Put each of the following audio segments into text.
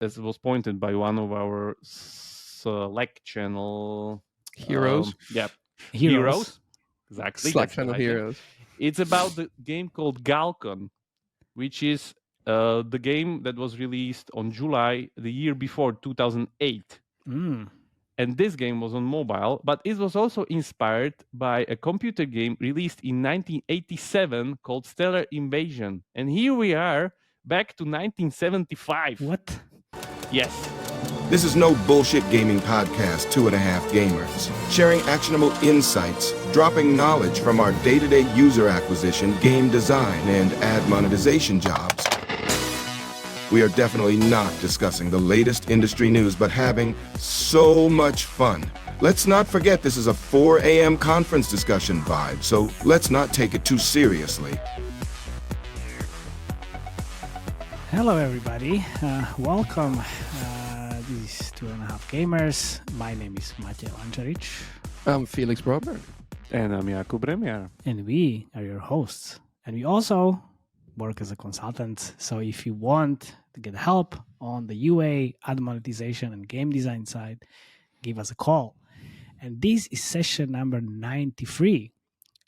as was pointed by one of our Slack channel Heroes. Heroes. Exactly. Slack channel heroes. It's about the game called Galcon, which is the game that was released on July the year before, 2008. And this game was on mobile, but it was also inspired by a computer game released in 1987 called Stellar Invasion. And here we are, back to 1975. What? Yes. This is no bullshit gaming podcast, 2.5 Gamers. Sharing actionable insights, dropping knowledge from our day-to-day user acquisition, game design, and ad monetization jobs. We are definitely not discussing the latest industry news, but having so much fun. Let's not forget this is a 4 a.m. conference discussion vibe, so let's not take it too seriously. Hello, everybody. Welcome. This is 2.5 Gamers. My name is Matej Lancaric. I'm Felix Braberg. And I'm Jakub Remia. And we are your hosts. And we also work as a consultant. So if you want to get help on the UA, ad monetization, and game design side, give us a call. And this is session number 93.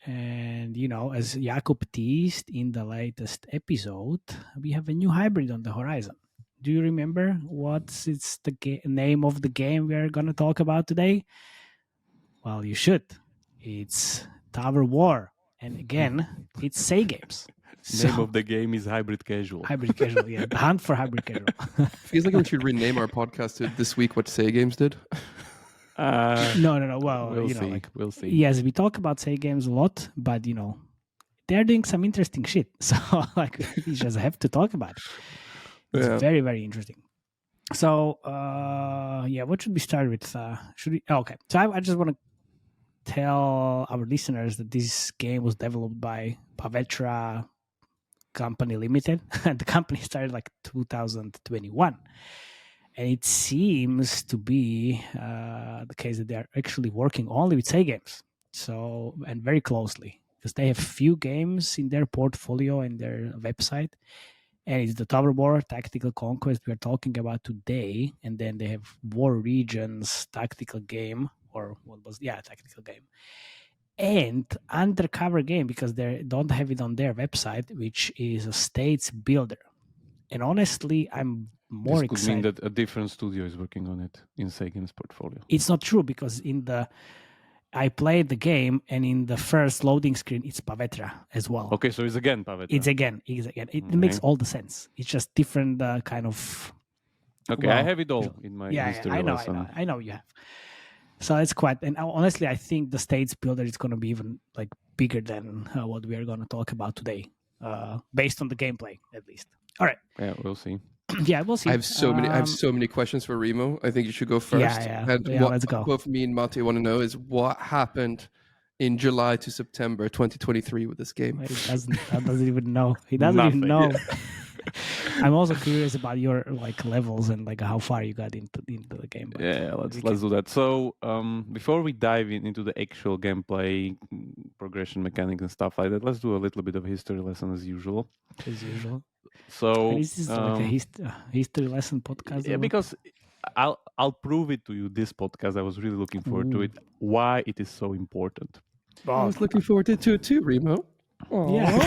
And, you know, as Jakub teased in the latest episode, we have a new hybrid on the horizon. Do you remember what's the name of the game we are going to talk about today? Well, you should. It's Tower War. And again, it's Say Games. Name of the game is Hybrid Casual. Hybrid Casual, yeah. The Hunt for Hybrid Casual. Feels like we should rename our podcast to This Week What Say Games Did. No. Well, we'll you see. know, We'll see. Yes, we talk about Say Games a lot, but, you know, they're doing some interesting shit. So, like, we just have to talk about it. It's very, very interesting. So, what should we start with? Okay. So I just want to tell our listeners that this game was developed by Pavetra Company Limited. The company started like 2021. And it seems to be the case that they're actually working only with Say Games. So, and very closely, because they have few games in their portfolio and their website. And it's the Tower War Tactical Conquest we're talking about today. And then they have War Regions Tactical Game, Tactical Game. And Undercover Game, because they don't have it on their website, which is a States Builder. And honestly, I'm more excited. This could mean that a different studio is working on it in Say Games portfolio. It's not true, because I played the game, and in the first loading screen, it's Pavetra as well. Okay, so it's again Pavetra. It's again. It makes all the sense. It's just different kind of... Okay, I have it all in my history lesson. I know you have. So it's quite... And honestly, I think the States Builder is going to be even like bigger than what we are going to talk about today, based on the gameplay, at least. All right. Yeah, we'll see. Yeah, we'll see. I have so many questions for Remo. I think you should go first. Yeah. And Let's go. Both me and Matej want to know is what happened in July to September 2023 with this game. He doesn't even know. He doesn't even know. Yeah. I'm also curious about your like levels and like how far you got into the game. But let's do that. So before we dive into the actual gameplay, progression mechanics and stuff like that, let's do a little bit of history lesson as usual. So this is like a history lesson podcast. Yeah, because I'll prove it to you. This podcast, I was really looking forward to it. Why it is so important. I was looking forward to it too, Remo. Aww. Yeah.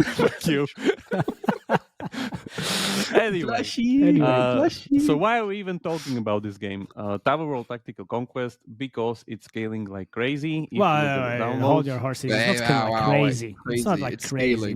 Thank you. Anyway, so why are we even talking about this game? Tower World Tactical Conquest, because it's scaling like crazy. Hold your horses. It's not scaling like crazy. It's not like crazy.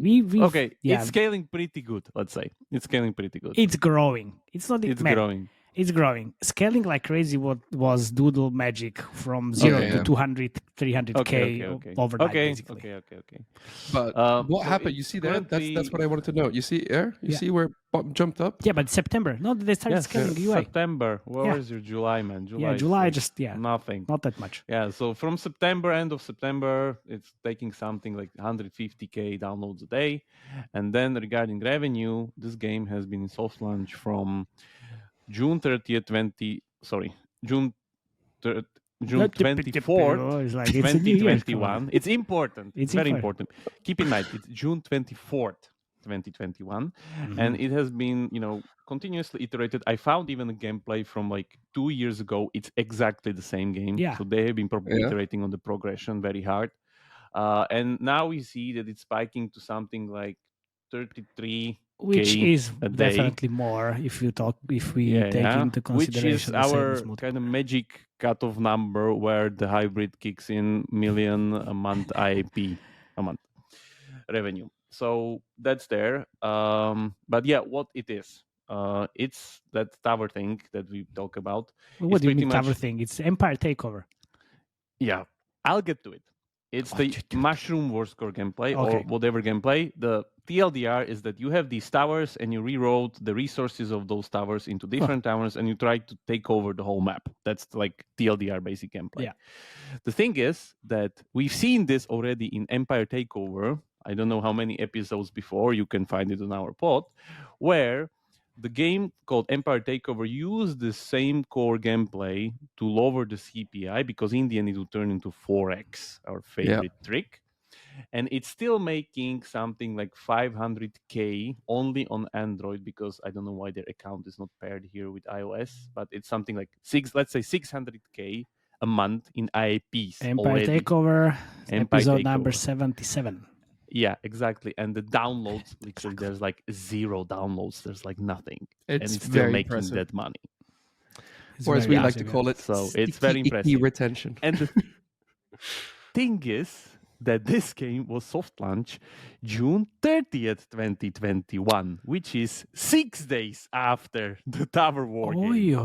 It's scaling pretty good, let's say. It's scaling pretty good. It's growing. It's growing. It's growing. Scaling like crazy was doodle magic from 0 to 200, 300K overnight, basically. Okay. But what happened? You see that? That's what I wanted to know. You see air? You see where it jumped up? Yeah, but September. No, they started scaling UA. September. Where's your July, man? July nothing. Not that much. Yeah, so from September, end of September, it's taking something like 150K downloads a day. And then regarding revenue, this game has been in soft launch from June 30th, June 24th, like 2021. It's important. It's very important. Keep in mind, it's June 24th, 2021. And it has been, continuously iterated. I found even a gameplay from like 2 years ago. It's exactly the same game. Yeah. So they have been probably iterating on the progression very hard. And now we see that it's spiking to something like 33K which is a day. definitely more if we take into consideration which is the our sales kind of magic cutoff number where the hybrid kicks in million a month IAP a month revenue. So that's there. But yeah, what it is. It's that tower thing that we talk about. What do you mean tower thing? It's Empire Takeover. Yeah, I'll get to it. It's the Mushroom War Score gameplay or whatever gameplay. The TLDR is that you have these towers and you reroute the resources of those towers into different towers and you try to take over the whole map. That's like TLDR basic gameplay. Yeah. The thing is that we've seen this already in Empire Takeover. I don't know how many episodes before. You can find it on our pod, where the game called Empire Takeover used the same core gameplay to lower the CPI because in the end it will turn into 4x, our favorite trick. And it's still making something like 500K only on Android because I don't know why their account is not paired here with iOS, but it's something like let's say 600K a month in IAPs. Empire already. Takeover, episode number 77. Yeah, exactly. And the downloads, literally, there's like 0 downloads. There's like nothing. And it's still making impressive. that money. Or as we like to call it, so it's very impressive. Retention. And the thing is that this game was soft launch June 30th, 2021, which is 6 days after the Tower War game.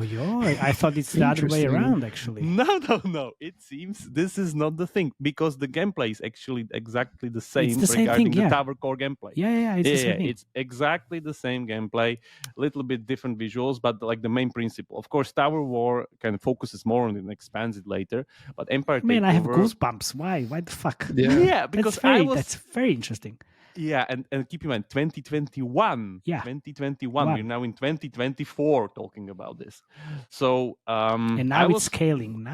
I thought it's the other way around, actually. No. It seems this is not the thing because the gameplay is actually exactly the same regarding the Tower Core gameplay. Yeah, it's the same thing. It's exactly the same gameplay, a little bit different visuals, but like the main principle. Of course, Tower War kind of focuses more on it and expands it later, but Empire Takeover... Man, I have goosebumps. Why the fuck? Yeah, because that's very interesting. Yeah, and keep in mind, 2021. Yeah. 2021. Wow. We're now in 2024 talking about this. So and now it's scaling.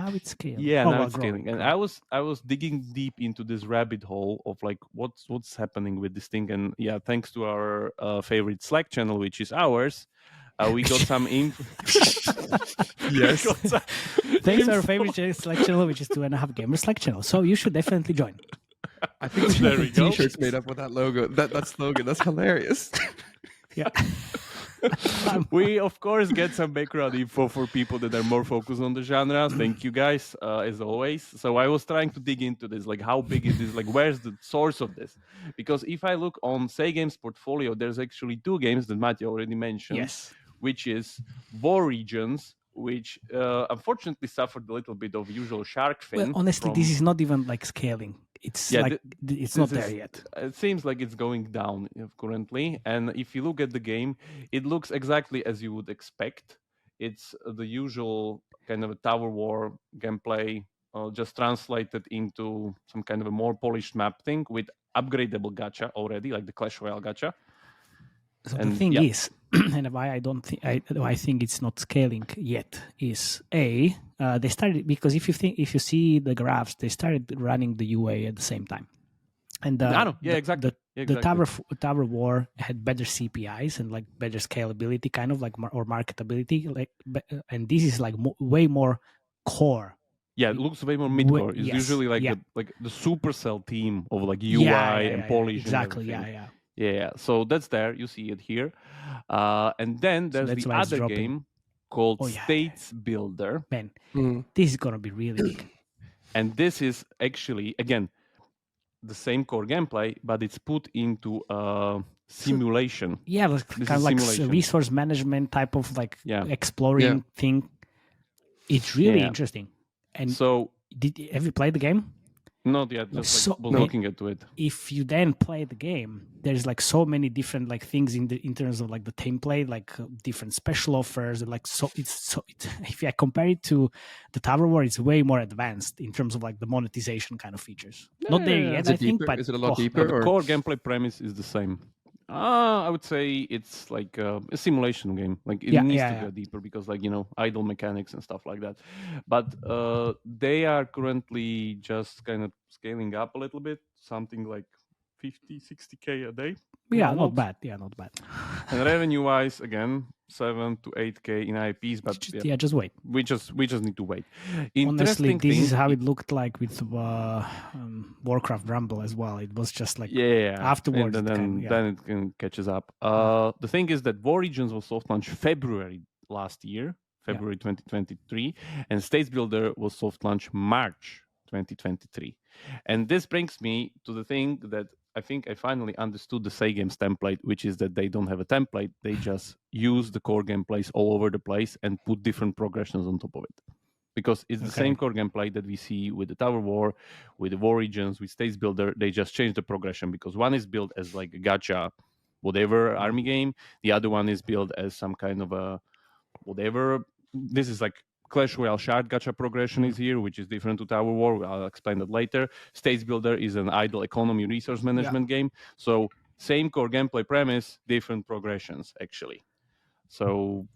Yeah, now it's scaling. And I was digging deep into this rabbit hole of like what's happening with this thing. And yeah, thanks to our favorite Slack channel, which is ours, we got some info. Yes. Thanks to our favorite Slack channel, which is 2.5 Gamer Slack channel. So you should definitely join. I think we should have T-shirts made up with that logo. That slogan. That's hilarious. Yeah. We of course get some background info for people that are more focused on the genre. Thank you guys, as always. So I was trying to dig into this, like how big it is, like where's the source of this? Because if I look on Say Games portfolio, there's actually 2 games that Matej already mentioned. Yes. Which is War Regions, which unfortunately suffered a little bit of usual shark fin. Well, honestly, this is not even like scaling. It's it's not there yet. It seems like it's going down currently. And if you look at the game, it looks exactly as you would expect. It's the usual kind of a Tower War gameplay, just translated into some kind of a more polished map thing with upgradable gacha already, like the Clash Royale gacha. So the thing is, and why I think it's not scaling yet is they started because if you see the graphs, they started running the UA at the same time, and exactly. The Tower War had better CPIs and like better scalability, kind of like or marketability, like, and this is like way more core. Yeah, it looks way more mid-core. It's usually like the Supercell team of like UI and polish. Exactly. And Yeah, so that's there. You see it here. And then there's the other game called States Builder. Man, this is going to be really big. And this is actually, again, the same core gameplay, but it's put into simulation. Yeah, kind of like a resource management type of like exploring thing. It's really interesting. And so, have you played the game? Not yet, just looking into it. If you then play the game, there's like so many different like things in terms of like the template, like different special offers, and like if I compare it to the Tower War, it's way more advanced in terms of like the monetization kind of features. Not there yet, I think, but is it a lot deeper? The core gameplay premise is the same. I would say it's like a simulation game. Like it needs to go deeper because, like, idle mechanics and stuff like that. But they are currently just kind of scaling up a little bit, something like 50, 60K a day. Yeah, not bad. Yeah, not bad. And revenue-wise, again, 7 to 8K in IPs, but just wait. We just need to wait. Honestly, this is how it looked like with Warcraft Rumble as well. It was just like afterwards. And then it catches up. The thing is that War Regions was soft launched February last year, February 2023, and States Builder was soft launched March 2023. And this brings me to the thing that I think I finally understood the Say Games template, which is that they don't have a template. They just use the core gameplays all over the place and put different progressions on top of it. Because it's the same core gameplay that we see with the Tower War, with the War Regions, with States Builder. They just change the progression because one is built as like a gacha, whatever army game. The other one is built as some kind of a whatever. This is like Clash Royale Shard gacha progression is here, which is different to Tower War. I'll explain that later. States Builder is an idle economy resource management game. So same core gameplay premise, different progressions actually. So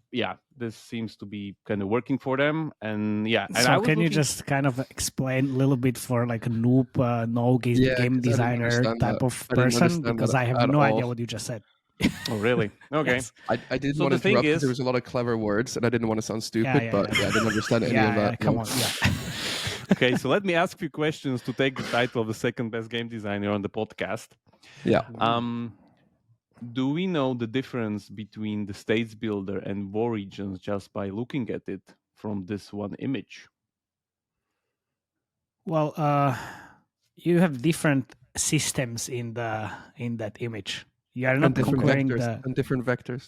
this seems to be kind of working for them. And so can you just kind of explain a little bit for like a noob, game designer type of person? Because I have no idea what you just said. Oh, really? Okay. Yes. I didn't want to interrupt because there was a lot of clever words and I didn't want to sound stupid, but I didn't understand any of that. Come on, Okay, so let me ask you questions to take the title of the second best game designer on the podcast. Yeah. Do we know the difference between the States Builder and War Regions just by looking at it from this one image? Well, you have different systems in that image. You are not comparing different vectors.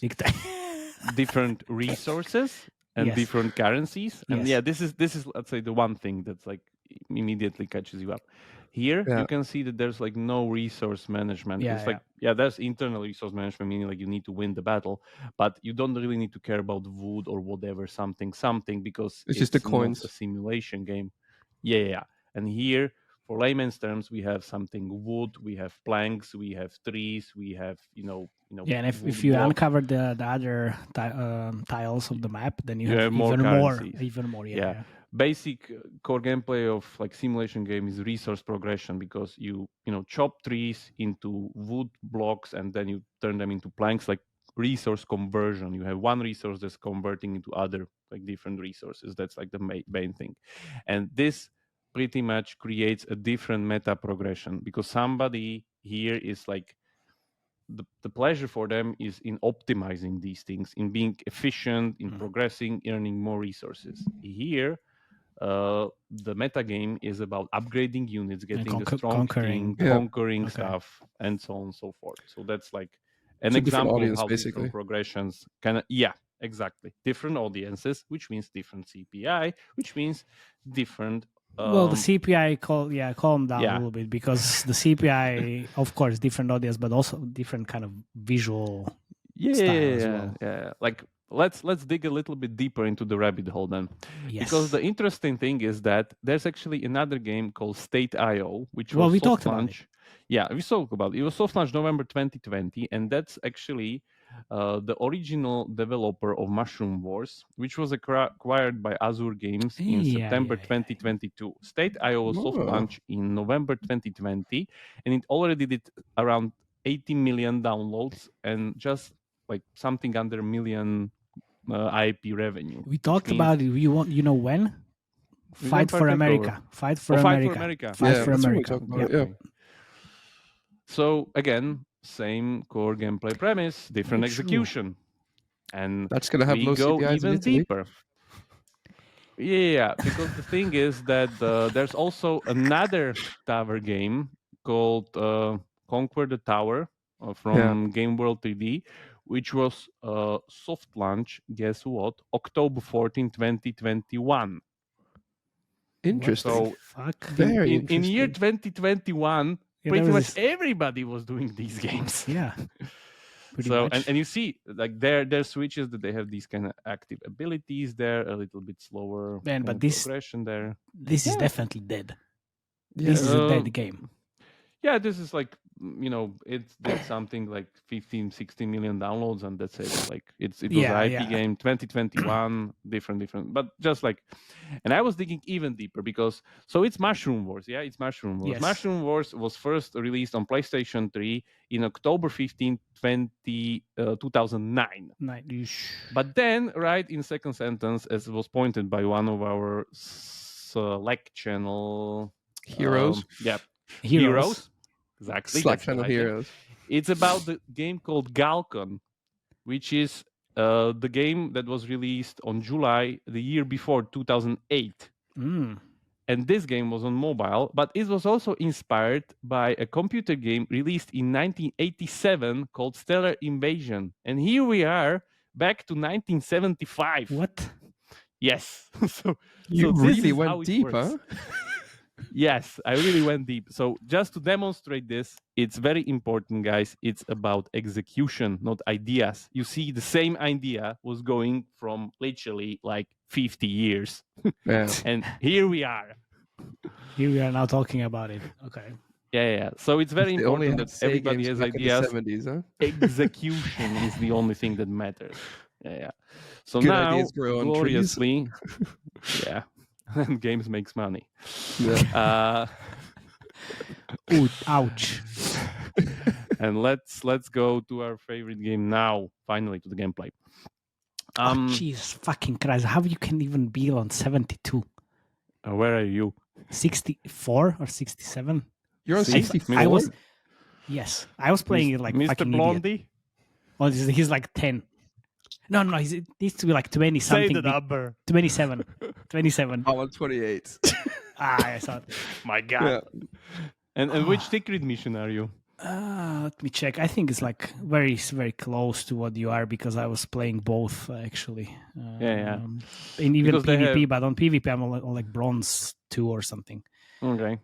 Different resources and different currencies. And this is let's say the one thing that's like immediately catches you up. Here you can see that there's like no resource management. It's like there's internal resource management, meaning like you need to win the battle, but you don't really need to care about wood or whatever something because it's just the coins. A simulation game. Yeah. And here, for layman's terms, we have something wood, we have planks, we have trees, we have and if you uncover the other tiles of the map, then you have even more. Yeah. Basic core gameplay of like simulation game is resource progression because you chop trees into wood blocks and then you turn them into planks, like resource conversion. You have one resource that's converting into other like different resources. That's like the main thing. And this pretty much creates a different meta progression because somebody here is like the pleasure for them is in optimizing these things, in being efficient, in progressing, earning more resources. Here, the meta game is about upgrading units, getting a strong team, conquering stuff, and so on and so forth. So that's like an example of how different progressions exactly. Different audiences, which means different CPI, which means different. Well, the CPI calm down a little bit because the CPI, of course, different audience, but also different kind of visual style as well. Yeah. Like let's dig a little bit deeper into the rabbit hole then, because the interesting thing is that there's actually another game called State.io, which was we talked about it. Yeah, we talked about it. It was soft launched November 2020, and that's actually the original developer of Mushroom Wars, which was acquired by Azure Games in September 2022. State.io was soft launched in November 2020, and it already did around 80 million downloads and just like something under a million IP revenue. We talked about it. You know when? Fight for America. Fight for America. Yeah. So again, same core gameplay premise, different execution, and that's gonna have low go CPIs even deeper. Yeah, because the thing is that there's also another tower game called Conquer the Tower from Game World 3D, which was soft launch. Guess what? October 14, 2021. Interesting. So very in year 2021. Pretty much everybody was doing these games. Yeah. So and you see like their switches that they have these kind of active abilities there, a little bit slower. Man, but this progression there. This is definitely dead. This is a dead game. Yeah, this is like it did something like 15, 16 million downloads, and that's it. Like it was Yeah, an IP yeah. game, 2021, different, but just like, and I was digging even deeper because it's Mushroom Wars, yeah, it's Mushroom Wars. Yes. Mushroom Wars was first released on PlayStation 3 in October 15, 2009. But then, right in second sentence, as was pointed by one of our Slack channel Heroes. Heroes. Exactly. Slack channel heroes. It's about the game called Galcon, which is the game that was released on July the year before, 2008. And this game was on mobile, but it was also inspired by a computer game released in 1987 called Stellar Invasion. And here we are, back to 1975. What? Yes. You this really is how went it deep, works. huh? Yes, I really went deep. So just to demonstrate this, it's very important, guys. It's about execution, not ideas. You see, the same idea was going from literally like 50 years. Yeah. And here we are. Here we are now talking about it. Okay. Yeah. So it's very They only important had that everybody games has back ideas. in the 70s, huh? Execution is the only thing that matters. Yeah. So Good now, ideas grow on trees. gloriously, yeah, and games makes money. Yeah. Ooh, ouch. And let's go to our favorite game now. Finally, to the gameplay. Jesus fucking Christ! How you can even be on 72? Where are you? 64 or 67? You're on See? 64? I was. Yes, I was playing it like Mr. fucking Blondie. idiot. Well, he's like 10. No, it needs to be like 20 something. Say the number. 27. 27. I'm on 28. I saw it. My God. Yeah. And which secret mission are you? Let me check. I think it's like very, very close to what you are because I was playing both actually. Yeah. In even Because they PvP, but on PvP I'm on like bronze 2 or something. Okay.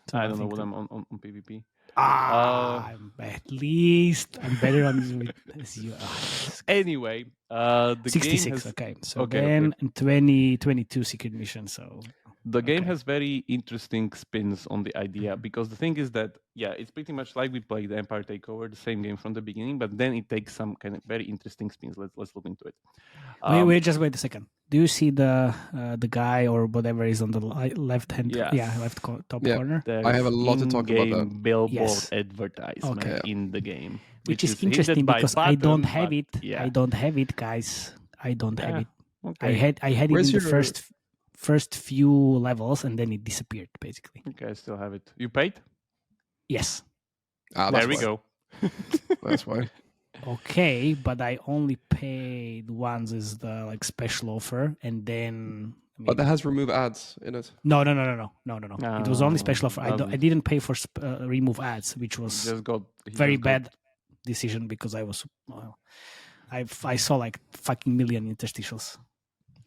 So I don't know think what I'm on PvP. I'm at least I'm better on this. Anyway, the 66. game has, Okay, so okay, then 22 secret mission. So the game has very interesting spins on the idea because the thing is that it's pretty much like we played Empire Takeover, the same game from the beginning, but then it takes some kind of very interesting spins. Let's look into it. Wait a second. Do you see the guy or whatever is on the left hand? Yes. Top corner. There's I have a lot to talk about that. Billboard advertisement in the game, which is interesting because I don't have it. I don't have it, guys. I don't have it. Okay. I had it in the first few levels, and then it disappeared basically. Okay, I still have it. You paid? Yes. There we go. That's why. Okay, but I only paid once as the like special offer, and then. But that has remove ads in it. No. It was only special offer. I didn't pay for remove ads, which was very bad decision because I was. I saw like fucking million interstitials.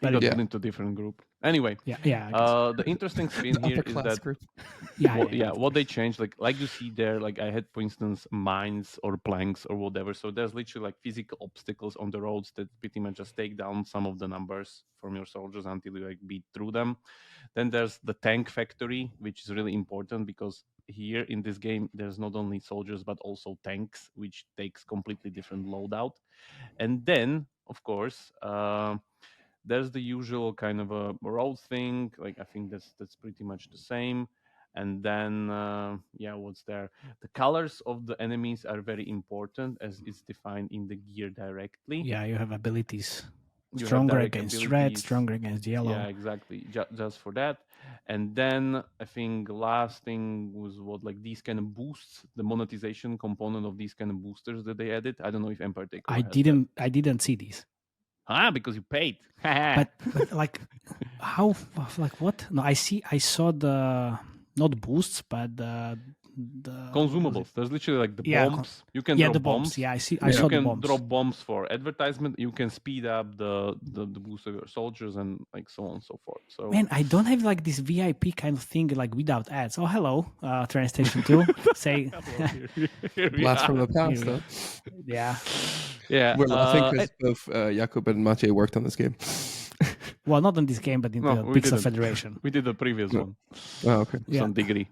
He got put into a different group. Anyway, the interesting spin here is that group. what they changed, like you see there, like I had, for instance, mines or planks or whatever. So there's literally like physical obstacles on the roads that pretty much just take down some of the numbers from your soldiers until you like beat through them. Then there's the tank factory, which is really important because here in this game there's not only soldiers but also tanks, which takes completely different loadout. And then, of course, there's the usual kind of a road thing. Like I think that's pretty much the same. And then what's there? The colors of the enemies are very important as it's defined in the gear directly. Yeah, you have abilities. Stronger against red, stronger against yellow. Yeah, exactly. Just for that. And then I think last thing was these kind of boosts, the monetization component of these kind of boosters that they added. I don't know if Empire Takeover I didn't see these. Because you paid. but like how, like what? No, I saw the not boosts, but the consumables. There's literally like the bombs. You can drop the bombs. Yeah, I saw the bombs. You can drop bombs for advertisement. You can speed up the boost of your soldiers and like so on and so forth. So man, I don't have like this VIP kind of thing like without ads. Oh hello, Train Station 2. Say blast from the past, though. Yeah. Yeah. We're laughing because both Jakub and Matej worked on this game. Well, not on this game, but in the Pixel Federation. We did the previous one. Oh, okay. Some degree.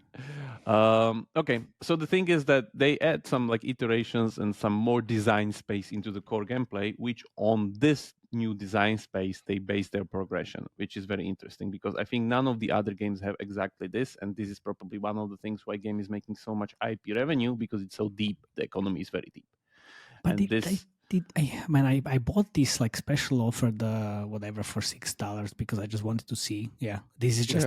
Okay, so the thing is that they add some like iterations and some more design space into the core gameplay, which on this new design space they base their progression, which is very interesting because I think none of the other games have exactly this, and this is probably one of the things why game is making so much IP revenue because it's so deep. The economy is very deep. But I bought this like special offer, the whatever, for $6 because I just wanted to see. Yeah, this is just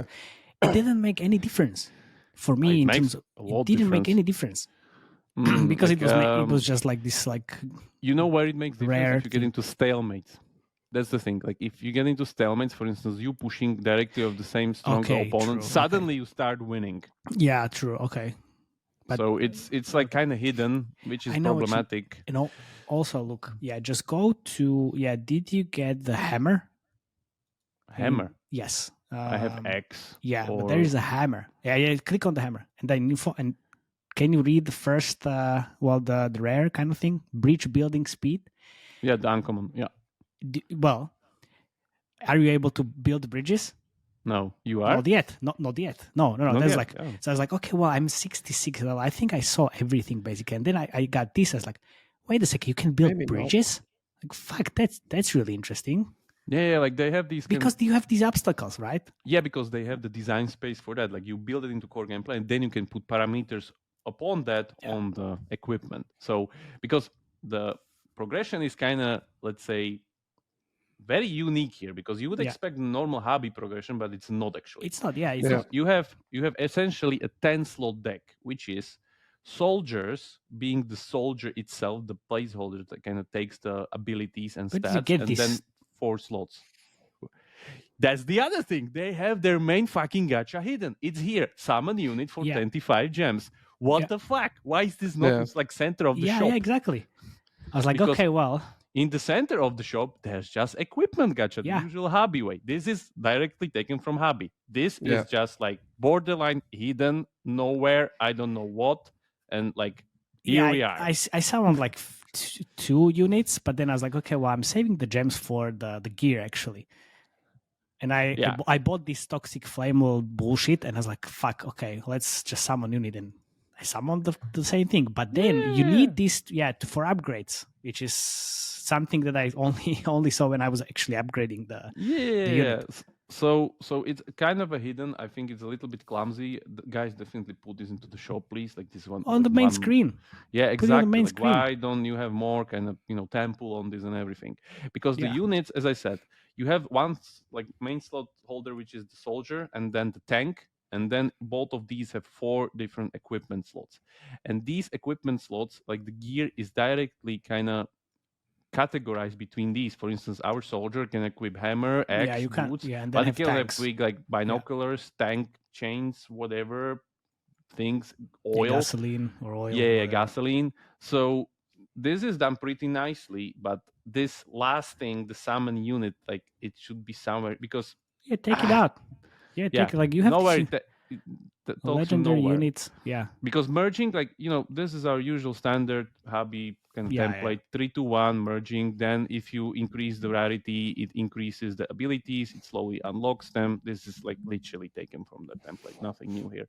it didn't make any difference for me in terms of it didn't make any difference because like, it was just like this like where it makes difference if you get into stalemates. That's the thing. Like if you get into stalemates, for instance, you pushing directly of the same strong opponent, suddenly you start winning. Yeah, true. Okay. But, so it's like kind of hidden, which is problematic. Also look, just go to did you get the hammer? Hammer? Yes. I have X. Yeah, but there is a hammer. Yeah, click on the hammer and then and can you read the first the rare kind of thing? Breach building speed? Yeah, the uncommon. Yeah. Well, are you able to build bridges? No, you are? Not yet. Not yet. No. That's like so I was like, okay, well, I'm 66 level. I think I saw everything basically. And then I got this. I was like, wait a second, you can build bridges? Like, fuck, that's really interesting. Yeah, like they have these because you have these obstacles, right? Yeah, because they have the design space for that. Like you build it into core gameplay, and then you can put parameters upon that on the equipment. So because the progression is kind of, let's say, very unique here, because you would expect normal hobby progression, but it's not actually. It's not. Yeah, you have essentially a 10-slot deck, which is soldiers being the soldier itself, the placeholder that kind of takes the abilities and stats, and then 4 slots. That's the other thing. They have their main fucking gacha hidden. It's here. Summon unit for 25 gems. What the fuck? Why is this not like center of the shop? Yeah, exactly. I was like, because okay, well. In the center of the shop, there's just equipment gacha, the usual hobby way. This is directly taken from hobby. This is just like borderline hidden, nowhere, I don't know what. And like, here we are. I summoned like 2 units, but then I was like, okay, well, I'm saving the gems for the gear actually. And I bought this toxic flame bullshit, and I was like, fuck, okay, let's just summon unit. And I summoned the same thing. But then you need this for upgrades, which is something that I only saw when I was actually upgrading the unit. So it's kind of a hidden. I think it's a little bit clumsy. The guys, definitely put this into the shop, please. Like this one on the main screen. Yeah, exactly. On the main screen. Why don't you have more kind of temple on this and everything? Because the units, as I said, you have one like main slot holder, which is the soldier, and then the tank, and then both of these have 4 different equipment slots. And these equipment slots, like the gear, is directly kind of categorized between these. For instance, our soldier can equip hammer, axe, boots, but he can equip like binoculars, tank, chains, whatever things, oil, gasoline or oil. Yeah, gasoline. So this is done pretty nicely, but this last thing, the summon unit, like it should be somewhere, because take it out. Take it, like you have nowhere. Legendary units, because merging, like this is our usual standard hobby kind of template, 3-to-1 merging. Then if you increase the rarity, it increases the abilities, it slowly unlocks them. This is like literally taken from the template, nothing new here.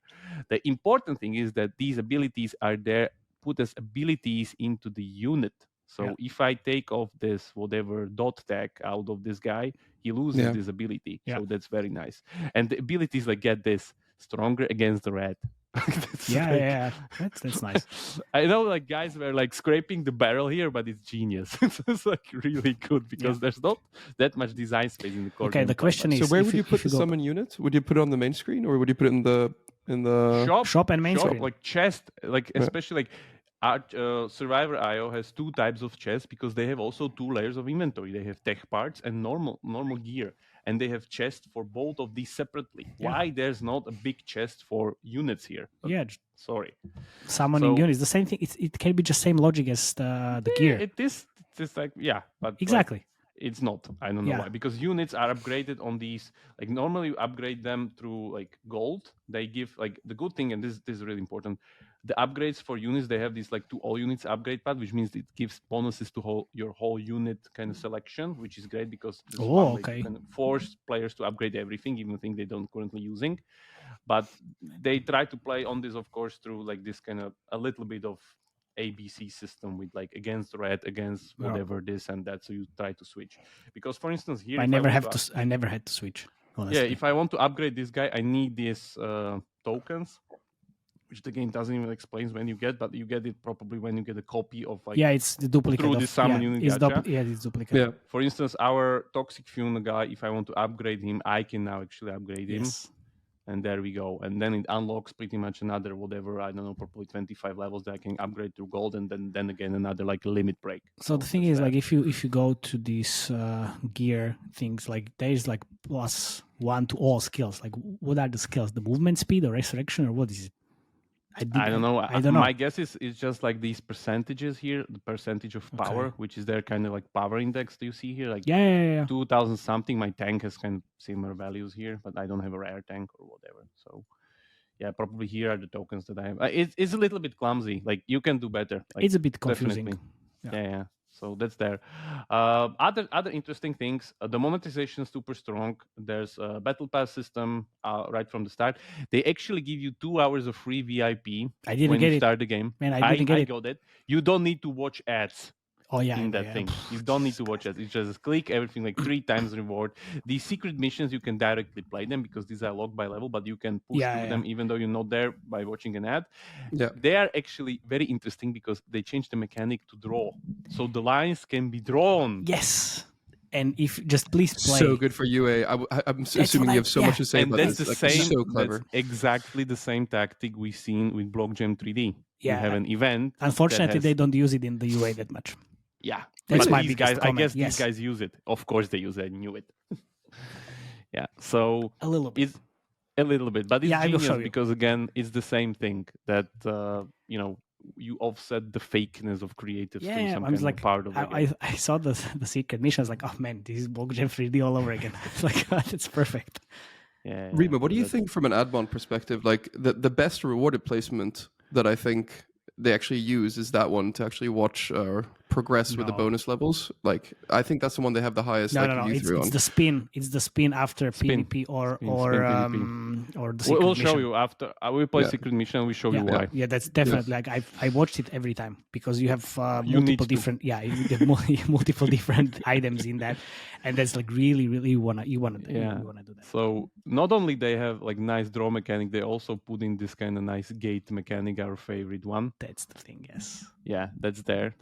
The important thing is that these abilities are there put as abilities into the unit. So if I take off this whatever dot tag out of this guy, he loses this ability. So that's very nice. And the abilities like get this stronger against the red. That's nice. I know like guys were like scraping the barrel here, but it's genius. It's like really good because there's not that much design space in the core. Okay, the question is, so where would you put the summon unit? Would you put it on the main screen, or would you put it in the shop and main screen? Like chest, like especially like Survivor IO has 2 types of chests, because they have also 2 layers of inventory. They have tech parts and normal gear, and they have chests for both of these separately. Why there's not a big chest for units here? Sorry, summoning units, the same thing. It can be just same logic as the gear. It is like but exactly. Like, it's not. I don't know why. Because units are upgraded on these. Like normally, you upgrade them through like gold. They give like the good thing, and this is really important. The upgrades for units, they have this like to all units upgrade path, which means it gives bonuses to your whole unit kind of selection, which is great because this you can force players to upgrade everything, even things they don't currently using. But they try to play on this, of course, through like this kind of a little bit of ABC system with like against red, against whatever this and that. So you try to switch. Because for instance, here I never had to switch. Honestly. Yeah, if I want to upgrade this guy, I need these tokens, which the game doesn't even explain when you get, but you get it probably when you get a copy of like it's the duplicate through of the summon unit gacha. It's duplicate. Yeah. For instance, our toxic fuel guy, if I want to upgrade him, I can now actually upgrade him. Yes. And there we go. And then it unlocks pretty much another whatever, I don't know, probably 25 levels that I can upgrade to gold, and then again another like limit break. So the thing is, like if you go to these gear things, like there is like +1 to all skills. Like what are the skills? The movement speed or resurrection or what is it? I don't know. I don't know. My guess is it's just like these percentages here, the percentage of power, which is their kind of like power index. Do you see here? Like 2000 something. My tank has kind of similar values here, but I don't have a rare tank or whatever. So yeah, probably here are the tokens that I have. It's a little bit clumsy. Like you can do better. Like, it's a bit confusing. Definitely. Yeah. So that's there. Other interesting things. The monetization is super strong. There's a battle pass system right from the start. They actually give you 2 hours of free VIP when you start the game. Man, I got it. You don't need to watch ads. In that thing, you don't need to watch ads. You just click everything like 3 times reward. These secret missions you can directly play them because these are locked by level, but you can push through them even though you're not there by watching an ad. Yeah, they are actually very interesting because they changed the mechanic to draw, so the lines can be drawn. Yes. And if just please play. So good for UA. I'm assuming you have so much to say about this. That's the same. So clever. That's exactly the same tactic we've seen with Block Jam 3D. Yeah. We have an event. Unfortunately, they don't use it in the UA that much. Yeah, that's but these guys. I guess these guys use it. Of course, they use it. I knew it. Yeah, so a little bit. It's a little bit, but it's genius because again, it's the same thing that you offset the fakeness of creatives through some kind of part of the game. I saw the secret mission. I was like, oh man, this is Block Jam 3D all over again. It's like it's perfect. Yeah. Rima, what do you think from an admon perspective? Like the best rewarded placement that I think they actually use is that one to actually watch progress with the bonus levels. Like I think that's the one they have the highest no. it's the spin. It's the spin after PvP or the secret we'll mission. show you after we play secret mission. We show you why. Yeah, that's definitely like I watched it every time because you have multiple different multiple different items in that, and that's like really you wanna do that. So not only they have like nice draw mechanic, they also put in this kind of nice gate mechanic, our favorite one. That's the thing, yes. Yeah, that's there.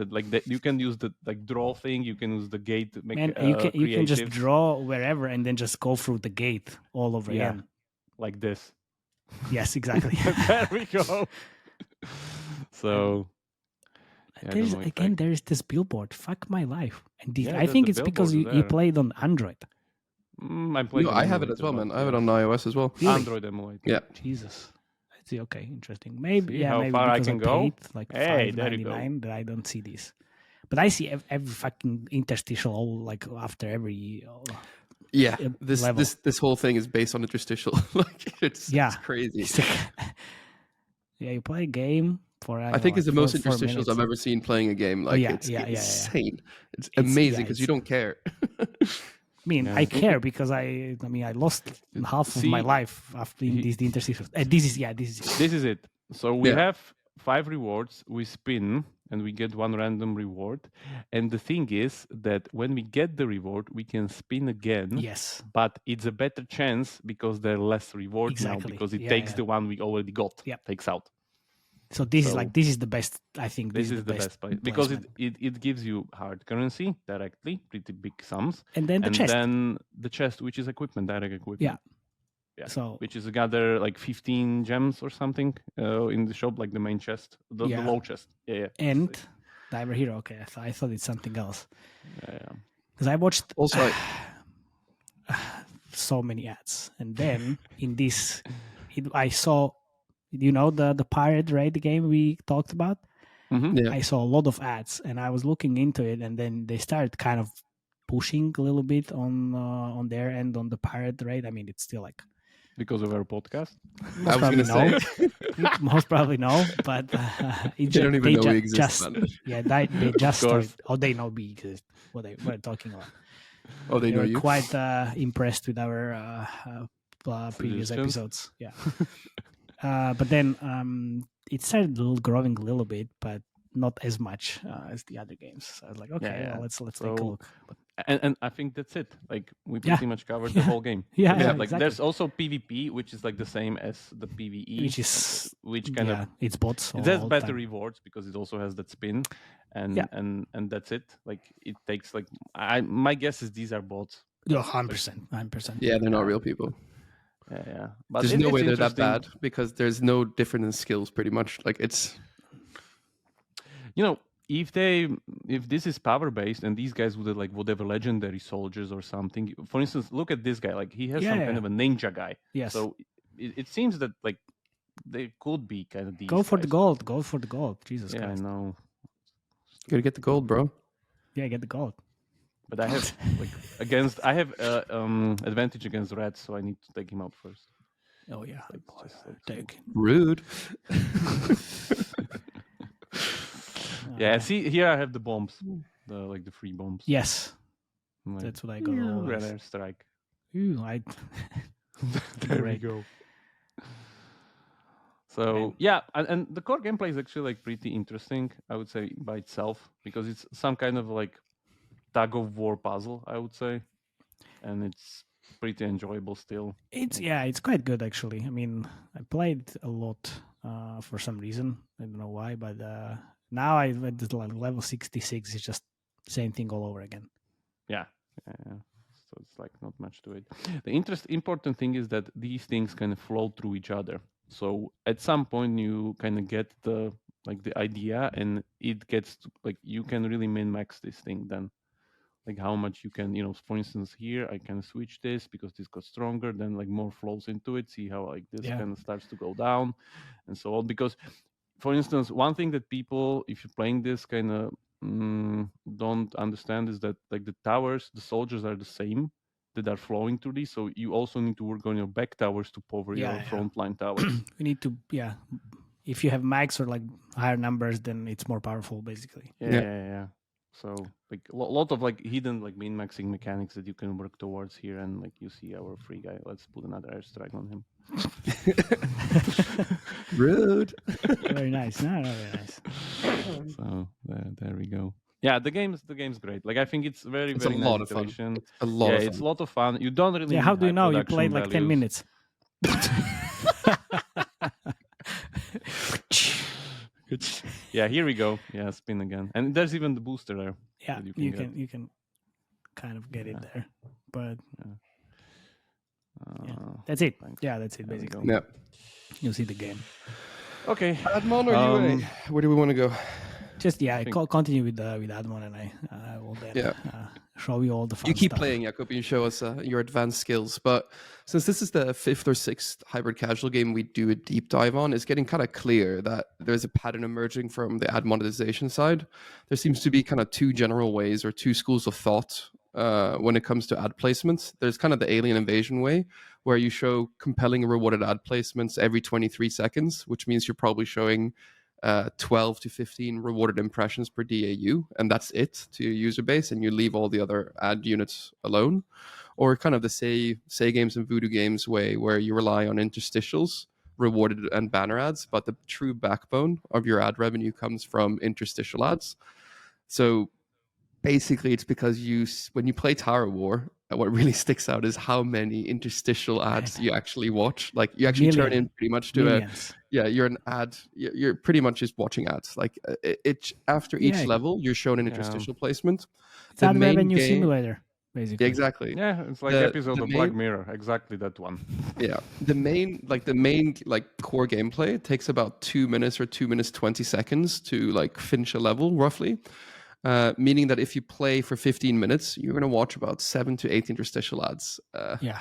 You can use the like draw thing. You can use the gate. You can just draw wherever and then just go through the gate all over again, like this. Yes, exactly. There we go. So there is this billboard. Fuck my life, and I think it's because you played on Android. I'm playing. I have it as well, man. I have it on iOS as well. Really? Android emulator. Yeah. Jesus. See, okay, interesting. Maybe how maybe far I because can go. Paid, like $5.99 that I don't see this, but I see every fucking interstitial like after every. This whole thing is based on interstitial. Like it's crazy. You play a game for. I think it's the most interstitials I've ever seen playing a game. Like it's insane. It's amazing because you don't care. I mean, I care because I lost half of my life after these interstitials. This is it. So we have 5 rewards. We spin and we get 1 random reward. And the thing is that when we get the reward, we can spin again. Yes. But it's a better chance because there are less rewards now because it takes the one we already got. Yeah. Takes out. So this is the best. I think this is the best place because it gives you hard currency directly, pretty big sums, and then the chest, which is direct equipment. Yeah. So which is gather like 15 gems or something in the shop, like the main chest, the low chest. Yeah. And Diver Hero. Okay, I thought it's something else. Yeah. Because I watched also so many ads, and then in this, I saw. The pirate raid game we talked about? Mm-hmm. Yeah. I saw a lot of ads and I was looking into it, and then they started kind of pushing a little bit on their end on the pirate raid. I mean, it's still like because of our podcast. I was going to say most probably no, but they don't even know we exist. They just started. Oh, they know we exist. What we're talking about. Oh, they know you. Quite impressed with our previous episodes. Yeah. But then it started growing a little bit, but not as much as the other games. So I was like, okay, well, let's take a look. But, and I think that's it. Like we pretty much covered the whole game. Yeah, like exactly. there's also PvP, which is like the same as the PvE, which kind of it's bots. It has better rewards because it also has that spin, and that's it. Like it takes like my guess is these are bots. 100%. Yeah, they're not real people. Yeah. But there's no way they're that bad because there's no difference in skills. Pretty much, like it's. If this is power based and these guys would have legendary soldiers or something. For instance, look at this guy. Like he has some kind of a ninja guy. Yes. So it seems that like they could be kind of these. Go for guys. the gold. Go for the gold. Jesus Christ. I know. You gotta get the gold, bro. Yeah, get the gold. But I have advantage against reds, so I need to take him out first. Oh yeah. Take. Rude. Yeah, see here I have the bombs, the free bombs. Yes, like, that's what I got. Red air strike. Ooh, there we go. So yeah, and the core gameplay is actually like pretty interesting, I would say, by itself, because it's some kind of like tug of war puzzle, I would say, and it's pretty enjoyable still. It's quite good actually. I mean, I played a lot for some reason. I don't know why, but now I went to level 66. It's just same thing all over again. Yeah. So it's like not much to it. The important thing is that these things kind of flow through each other. So at some point you kind of get the idea, and it gets to, like you can really min-max this thing then. Like how much you can, for instance, here I can switch this because this got stronger, then like more flows into it. See how like this kind of starts to go down and so on. Because, for instance, one thing that people, if you're playing this, kind of don't understand is that like the towers, the soldiers are the same that are flowing through these. So you also need to work on your back towers to power your frontline towers. We need to, if you have max or like higher numbers, then it's more powerful, basically. Yeah. So like a lot of like hidden like min-maxing mechanics that you can work towards here, and like you see our free guy. Let's put another airstrike on him. Rude. Very nice. No, very nice. So there we go. Yeah, the game's great. Like I think it's very it's very a nice lot of fun. It's a lot of fun. It's a lot of fun. You don't really. Yeah, how do you know? You played like 10 minutes. Yeah, here we go. Yeah, spin again, and there's even the booster there. Yeah, you can kind of get it there, but that's it. Yeah, that's it basically. Yeah, you see the game. Okay, Admon or UA? Where do we want to go? Just continue with Admon, and I will then show you all the fun You keep stuff. playing, Jakub, and show us your advanced skills. But since this is the 5th or 6th hybrid casual game we do a deep dive on, it's getting kind of clear that there's a pattern emerging from the ad monetization side. There seems to be kind of 2 general ways or 2 schools of thought when it comes to ad placements. There's kind of the alien invasion way, where you show compelling rewarded ad placements every 23 seconds, which means you're probably showing 12 to 15 rewarded impressions per DAU, and that's it to your user base, and you leave all the other ad units alone. Or kind of the say games and voodoo games way, where you rely on interstitials, rewarded and banner ads, but the true backbone of your ad revenue comes from interstitial ads. So basically it's because when you play Tower War, what really sticks out is how many interstitial ads you actually watch. Like you actually turn in pretty much to you're an ad. You're pretty much just watching ads. Like after each level, you're shown an interstitial placement. It's ad revenue simulator, basically. Yeah, exactly. Yeah, it's like episode of Black Mirror. Exactly that one. Yeah, the main core gameplay takes about 2 minutes or 2 minutes 20 seconds to like finish a level roughly. Meaning that if you play for 15 minutes, you're going to watch about 7 to 8 interstitial ads. Pretty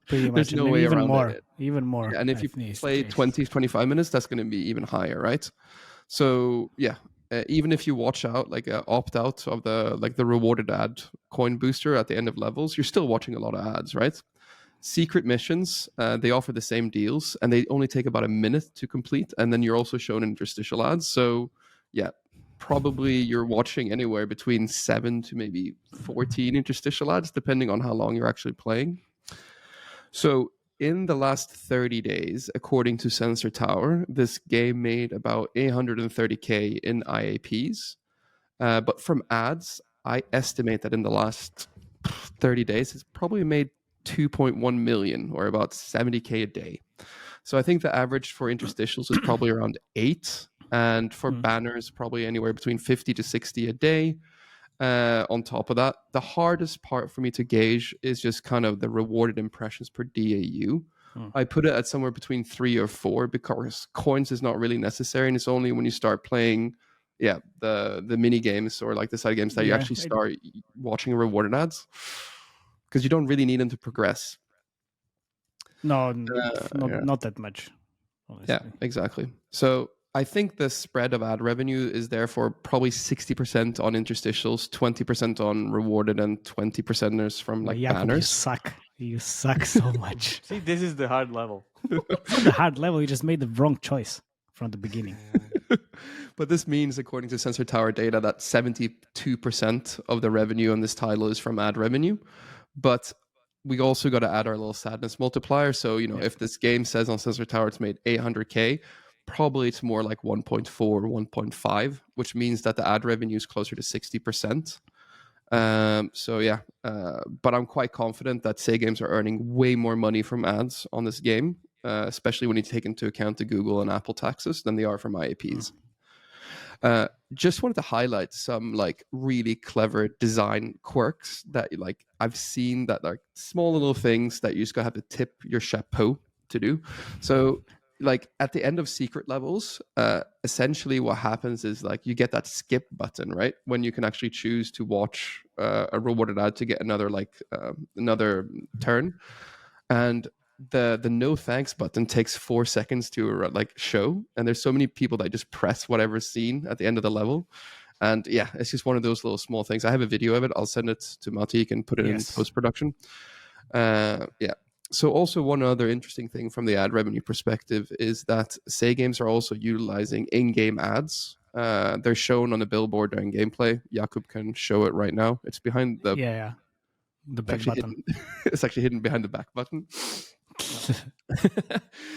there's much. no way around it. Even more. Yeah, and if you play 20, 25 minutes, that's going to be even higher, right? So, even if you watch out, like opt out of the rewarded ad coin booster at the end of levels, you're still watching a lot of ads, right? Secret missions, they offer the same deals, and they only take about a minute to complete, and then you're also shown interstitial ads. So, probably you're watching anywhere between 7 to maybe 14 interstitial ads, depending on how long you're actually playing. So in the last 30 days, according to Sensor Tower, this game made about 830K in IAPs. But from ads, I estimate that in the last 30 days, it's probably made 2.1 million, or about 70K a day. So I think the average for interstitials is probably around 8, and for banners, probably anywhere between 50 to 60 a day. On top of that, the hardest part for me to gauge is just kind of the rewarded impressions per DAU. I put it at somewhere between 3 or 4 because coins is not really necessary, and it's only when you start playing the mini games or like the side games that you actually start watching rewarded ads, because you don't really need them to progress. No, not that much. Honestly. Yeah, exactly. So I think the spread of ad revenue is therefore probably 60% on interstitials, 20% on rewarded, and 20% is from like Jakub, banners. You suck so much. See, this is the hard level. It's not the hard level. You just made the wrong choice from the beginning. But this means, according to Sensor Tower data, that 72% of the revenue on this title is from ad revenue. But we also got to add our little sadness multiplier. So, if this game says on Sensor Tower it's made 800K, probably it's more like 1.4 or 1.5, which means that the ad revenue is closer to 60%. But I'm quite confident that Say Games are earning way more money from ads on this game, especially when you take into account the Google and Apple taxes, than they are from IAPs. Just wanted to highlight some like really clever design quirks that like I've seen, that are small little things that you just gotta have to tip your chapeau to do. So like at the end of secret levels, essentially what happens is like you get that skip button, right? When you can actually choose to watch a rewarded ad to get another turn. And the no thanks button takes 4 seconds to show, and there's so many people that just press whatever's seen at the end of the level. And yeah, it's just one of those little small things. I have a video of it. I'll send it to Matej. You can put it in post-production. So also one other interesting thing from the ad revenue perspective is that Say Games are also utilizing in-game ads. They're shown on a billboard during gameplay. Jakub can show it right now. It's behind the the back button. It's actually hidden behind the back button.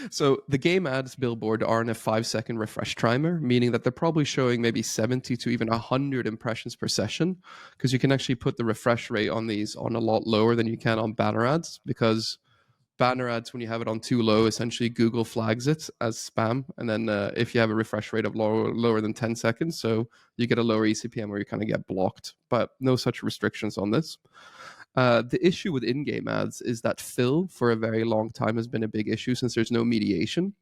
So the game ads billboard are in a 5-second refresh timer, meaning that they're probably showing maybe 70 to even 100 impressions per session, because you can actually put the refresh rate on these on a lot lower than you can on banner ads, because banner ads, when you have it on too low, essentially Google flags it as spam, and then if you have a refresh rate of lower than 10 seconds, so you get a lower eCPM where you kind of get blocked, but no such restrictions on this. The issue with in-game ads is that fill for a very long time has been a big issue, since there's no mediation.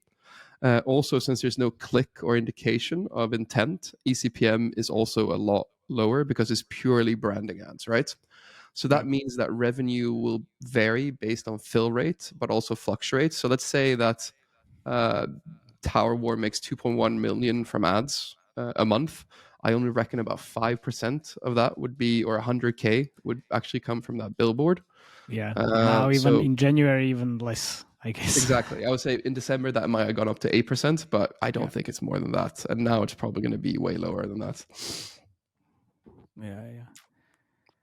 Also, since there's no click or indication of intent, eCPM is also a lot lower because it's purely branding ads, right? So that means that revenue will vary based on fill rate, but also fluctuate. So let's say that Tower War makes 2.1 million from ads a month. I only reckon about 5% of that would be, or 100K would actually come from that billboard. Yeah. Now even in January, even less, I guess. Exactly. I would say in December that might have gone up to 8%, but I don't think it's more than that. And now it's probably going to be way lower than that. Yeah.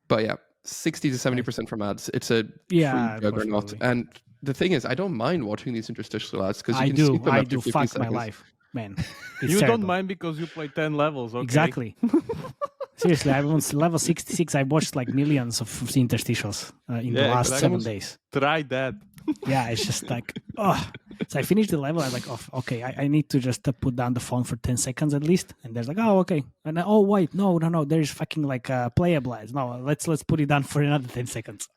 But yeah, 60 to 70% from ads. It's a free juggernaut. And the thing is, I don't mind watching these interstitial ads because you can skip them after 50 seconds. Fuck my life, man. You don't mind because you play 10 levels, okay? Exactly. Seriously, I was level 66. I watched like millions of interstitials in the last 7 days. Try that. Yeah, it's just like, So I finished the level. I'm like, okay, I need to just put down the phone for 10 seconds at least. And there's like, okay. And wait, no. There's fucking like playable ads. No, let's put it down for another 10 seconds.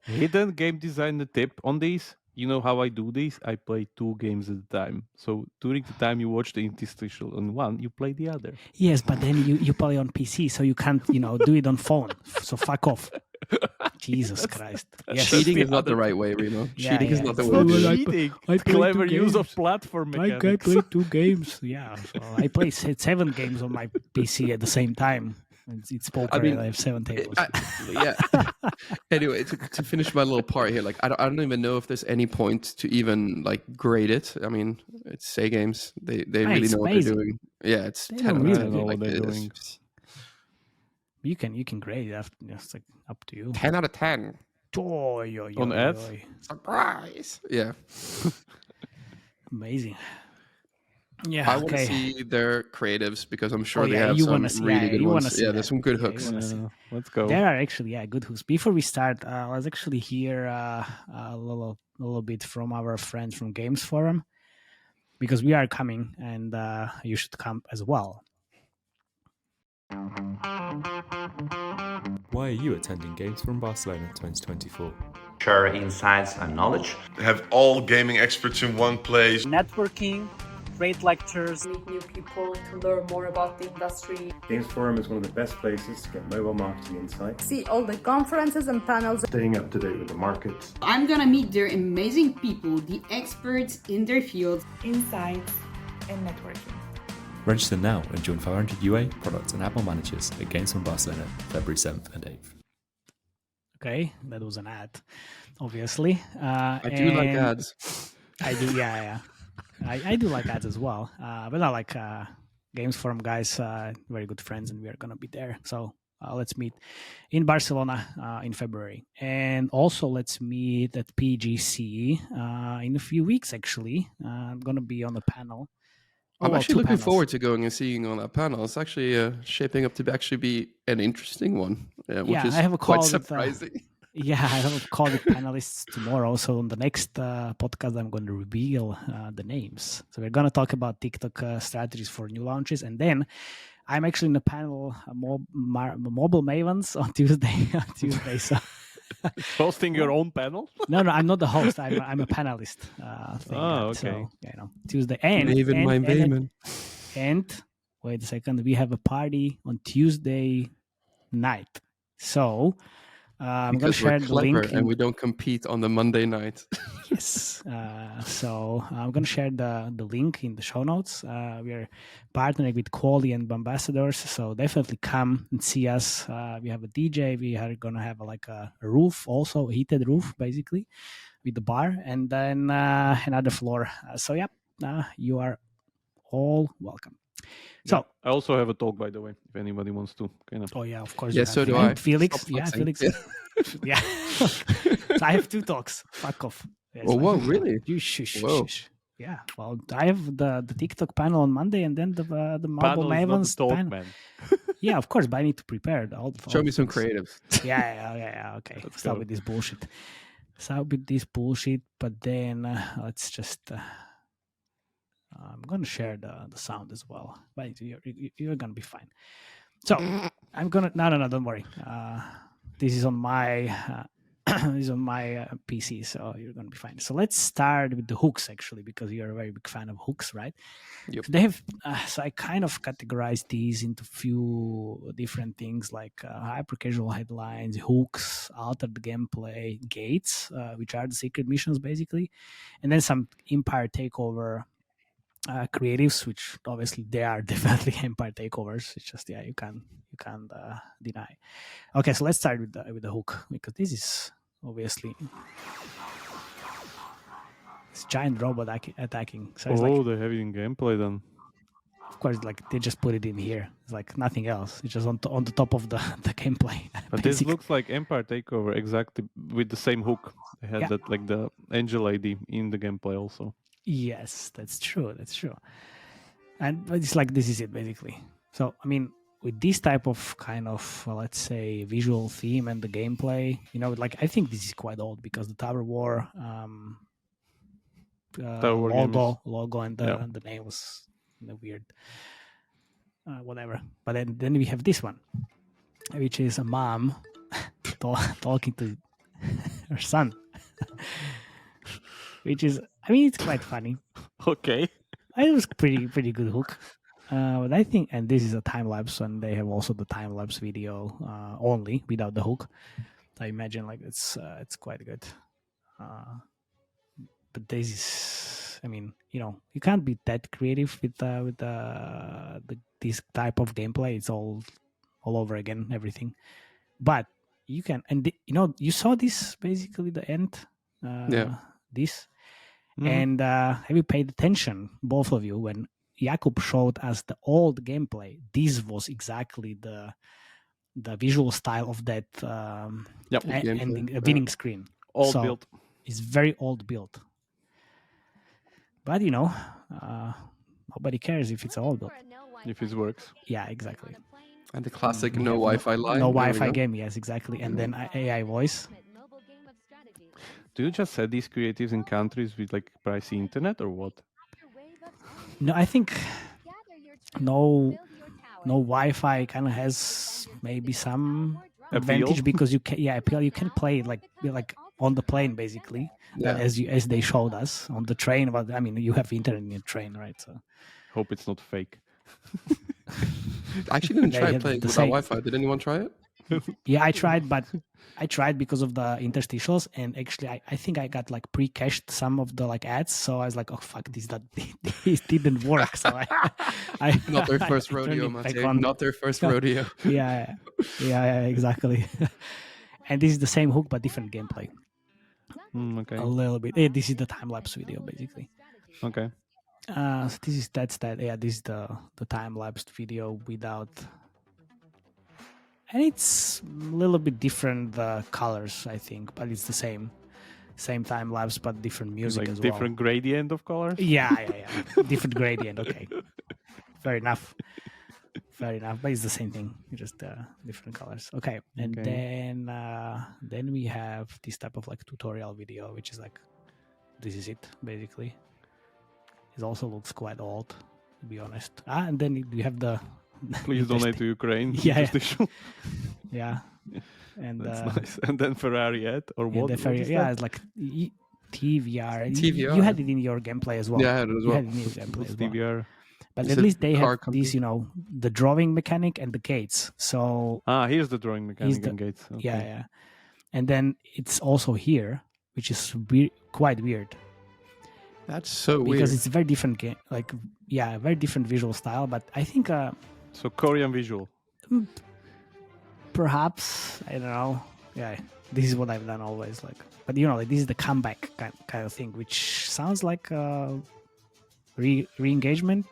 Hidden game design tip on these. You know how I do this? I play 2 games at a time. So during the time you watch the interstitial on one, you play the other. Yes, but then you play on PC, so you can't, do it on phone. So fuck off. Jesus Christ. Yes. Cheating is not the right way, Reno. Cheating is not the way. Cheating. Clever use of platform mechanics. I play 2 games. Yeah. So I play 7 games on my PC at the same time. It's poker. I have 7 tables. Anyway, to finish my little part here, like I don't even know if there's any point to even like grade it. I mean, it's Say Games. They really know what they're doing. Yeah, it's 10 out of 10. Like they're doing. You can grade it after. It's like up to you. 10 out of 10. On ads? Surprise! Yeah. Amazing. Yeah, I want to see their creatives because I'm sure they yeah, have you some wanna see, really good you wanna ones. see Yeah, that. there's some good Yeah, hooks. Let's go. There are actually good hooks. Before we start, let's actually hear a little bit from our friends from Games Forum, because we are coming and you should come as well. Why are you attending Games from Barcelona 2024? Share insights and knowledge. Have all gaming experts in one place. Networking, great lectures. Meet new people to learn more about the industry. Games Forum is one of the best places to get mobile marketing insights. See all the conferences and panels. Staying up to date with the markets. I'm gonna meet their amazing people, the experts in their field. Insights and networking. Register now and join 500 UA, product and admon managers at Games from Barcelona, February 7th and 8th. Okay, that was an ad, obviously. I do like ads. I do, yeah. I do like ads as well, but not like Games Forum guys, very good friends, and we are going to be there. So let's meet in Barcelona in February. And also let's meet at PGC in a few weeks, actually. I'm going to be on the panel. I'm actually looking forward to going and seeing on that panel. It's actually shaping up to actually be an interesting one, which is I have a call quite surprising. I have a call with panelists tomorrow. So on the next podcast, I'm going to reveal the names. So we're going to talk about TikTok strategies for new launches. And then I'm actually in a panel, Mobile Mavens on Tuesday. So Hosting your own panel? No, I'm not the host. I'm a panelist. Okay. So, Tuesday. And wait a second. We have a party on Tuesday night. So I'm going to share the link. And we don't compete on the Monday night. Yes. So I'm going to share the link in the show notes. We are partnering with Quali and Ambassadors. So definitely come and see us. We have a DJ. We are going to have a roof, also a heated roof, basically, with the bar. And then another floor. You are all welcome. So I also have a talk, by the way, if anybody wants to kind of. Oh yeah, of course. Yeah, so do I. Felix. Yeah, Felix. Yeah. So I have 2 talks. Fuck off. Yes, whoa, really? You shush. Yeah. Well, I have the TikTok panel on Monday, and then the Mobile Mavens panel. Man. Yeah, of course, but I need to prepare all Show me some things. creatives. Yeah. Okay. Stop with this bullshit. But then let's just. I'm going to share the sound as well, but you're going to be fine. So I'm going to, no, don't worry. This is on my PC, so you're going to be fine. So let's start with the hooks, actually, because you're a very big fan of hooks, right? Yep. So they have, so I kind of categorized these into a few different things like hyper casual headlines, hooks, altered gameplay, gates, which are the secret missions basically, and then some Empire Takeover creatives, which obviously they are definitely Empire takeovers. It's just you can't deny. Okay, so let's start with the hook, because this is obviously this giant robot attacking. So it's they're having gameplay then. Of course, they just put it in here. It's like nothing else. It's just on the top of the gameplay. But this looks like Empire Takeover exactly with the same hook. They had that the Angel ID in the gameplay also. Yes, that's true. And it's like, this is it basically. So, I mean, with this type of kind of, let's say, visual theme and the gameplay, I think this is quite old, because the Tower War logo and the name was weird. Whatever. But then we have this one, which is a mom talking to her son. Which is, it's quite funny. Okay. It was pretty good hook. But I think, and this is a time lapse, and they have also the time lapse video only without the hook. I imagine it's quite good. But this is, you can't be that creative with this type of gameplay. It's all over again, everything. But you can, and you saw this basically the end. This. Mm-hmm. And have you paid attention, both of you, when Jakub showed us the old gameplay? This was exactly the the visual style of that winning screen. Old build. It's very old build. But nobody cares if it's old build. If it works. Yeah, exactly. And the classic no Wi-Fi line. No Wi-Fi game, yes, exactly. And then AI voice. Do you just set these creatives in countries with like pricey internet or what? No, I think no Wi-Fi kind of has maybe some advantage because you can play like on the plane basically, as they showed us on the train. But I mean, you have internet in your train, right? So hope it's not fake. I actually didn't try playing without Wi-Fi. Did anyone try it? Yeah, I tried, but I tried because of the interstitials, and actually, I think I got like pre-cached some of the like ads, so I was like, oh fuck, this didn't work. So I not their first rodeo, Matej. Not their first rodeo. Yeah, exactly. And this is the same hook but different gameplay. Okay. A little bit. Yeah, this is the time lapse video basically. Okay. So this is that. Yeah, this is the time lapse video without. And it's a little bit different colors, I think, but it's the same time lapse, but different music as well. Different gradient of colors. Yeah. Different gradient. Okay, fair enough. But it's the same thing, just different colors. Okay, and then we have this type of like tutorial video, which is like, this is it basically. It also looks quite old, to be honest. And then you have the. Please donate to Ukraine. Yeah. And that's nice. And then Ferrari ad or what? It's like TVR. You had it in your gameplay as well. Yeah, I had it as well. You had it in your gameplay as well. TVR. But at least they have these, the drawing mechanic and the gates. So here's the drawing mechanic and gates. Okay. Yeah. And then it's also here, which is quite weird. That's so weird. Because it's a very different game, very different visual style. But I think so Korean visual. Perhaps, I don't know. Yeah, this is what I've done always. But this is the comeback kind of thing, which sounds like re-engagement,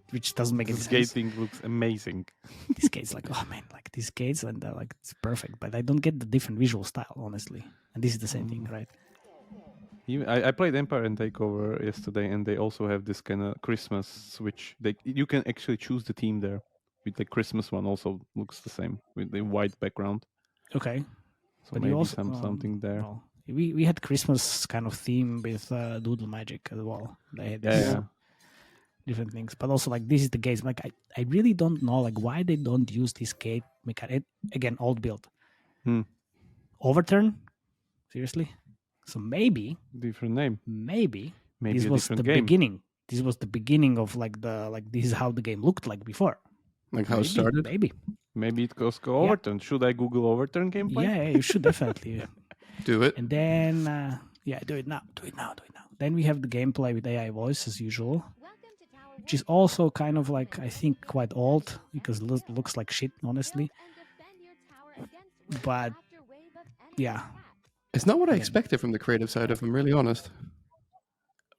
which doesn't make any sense. This gate thing looks amazing. This gate's like, oh man, like these gates and it's perfect. But I don't get the different visual style, honestly. And this is the same thing, right? I played Empire and Takeover yesterday, and they also have this kind of Christmas switch. You can actually choose the theme there. With the Christmas one also looks the same with the white background. Okay, so but maybe also, something there. Well, we had Christmas kind of theme with Doodle Magic as well. They had different things, but also like this is the gates. Like I really don't know like why they don't use this gate mechanic again. Old build, overturn, seriously. So maybe different name. Maybe this was the beginning. This was the beginning of this is how the game looked like before. Like how it started? Maybe it goes overturn. Should I Google overturn gameplay? Yeah, you should definitely do it. And then do it now. Then we have the gameplay with AI voice as usual, which is also kind of like I think quite old because it looks like shit, honestly. But yeah. It's not what I expected from the creative side, if I'm really honest.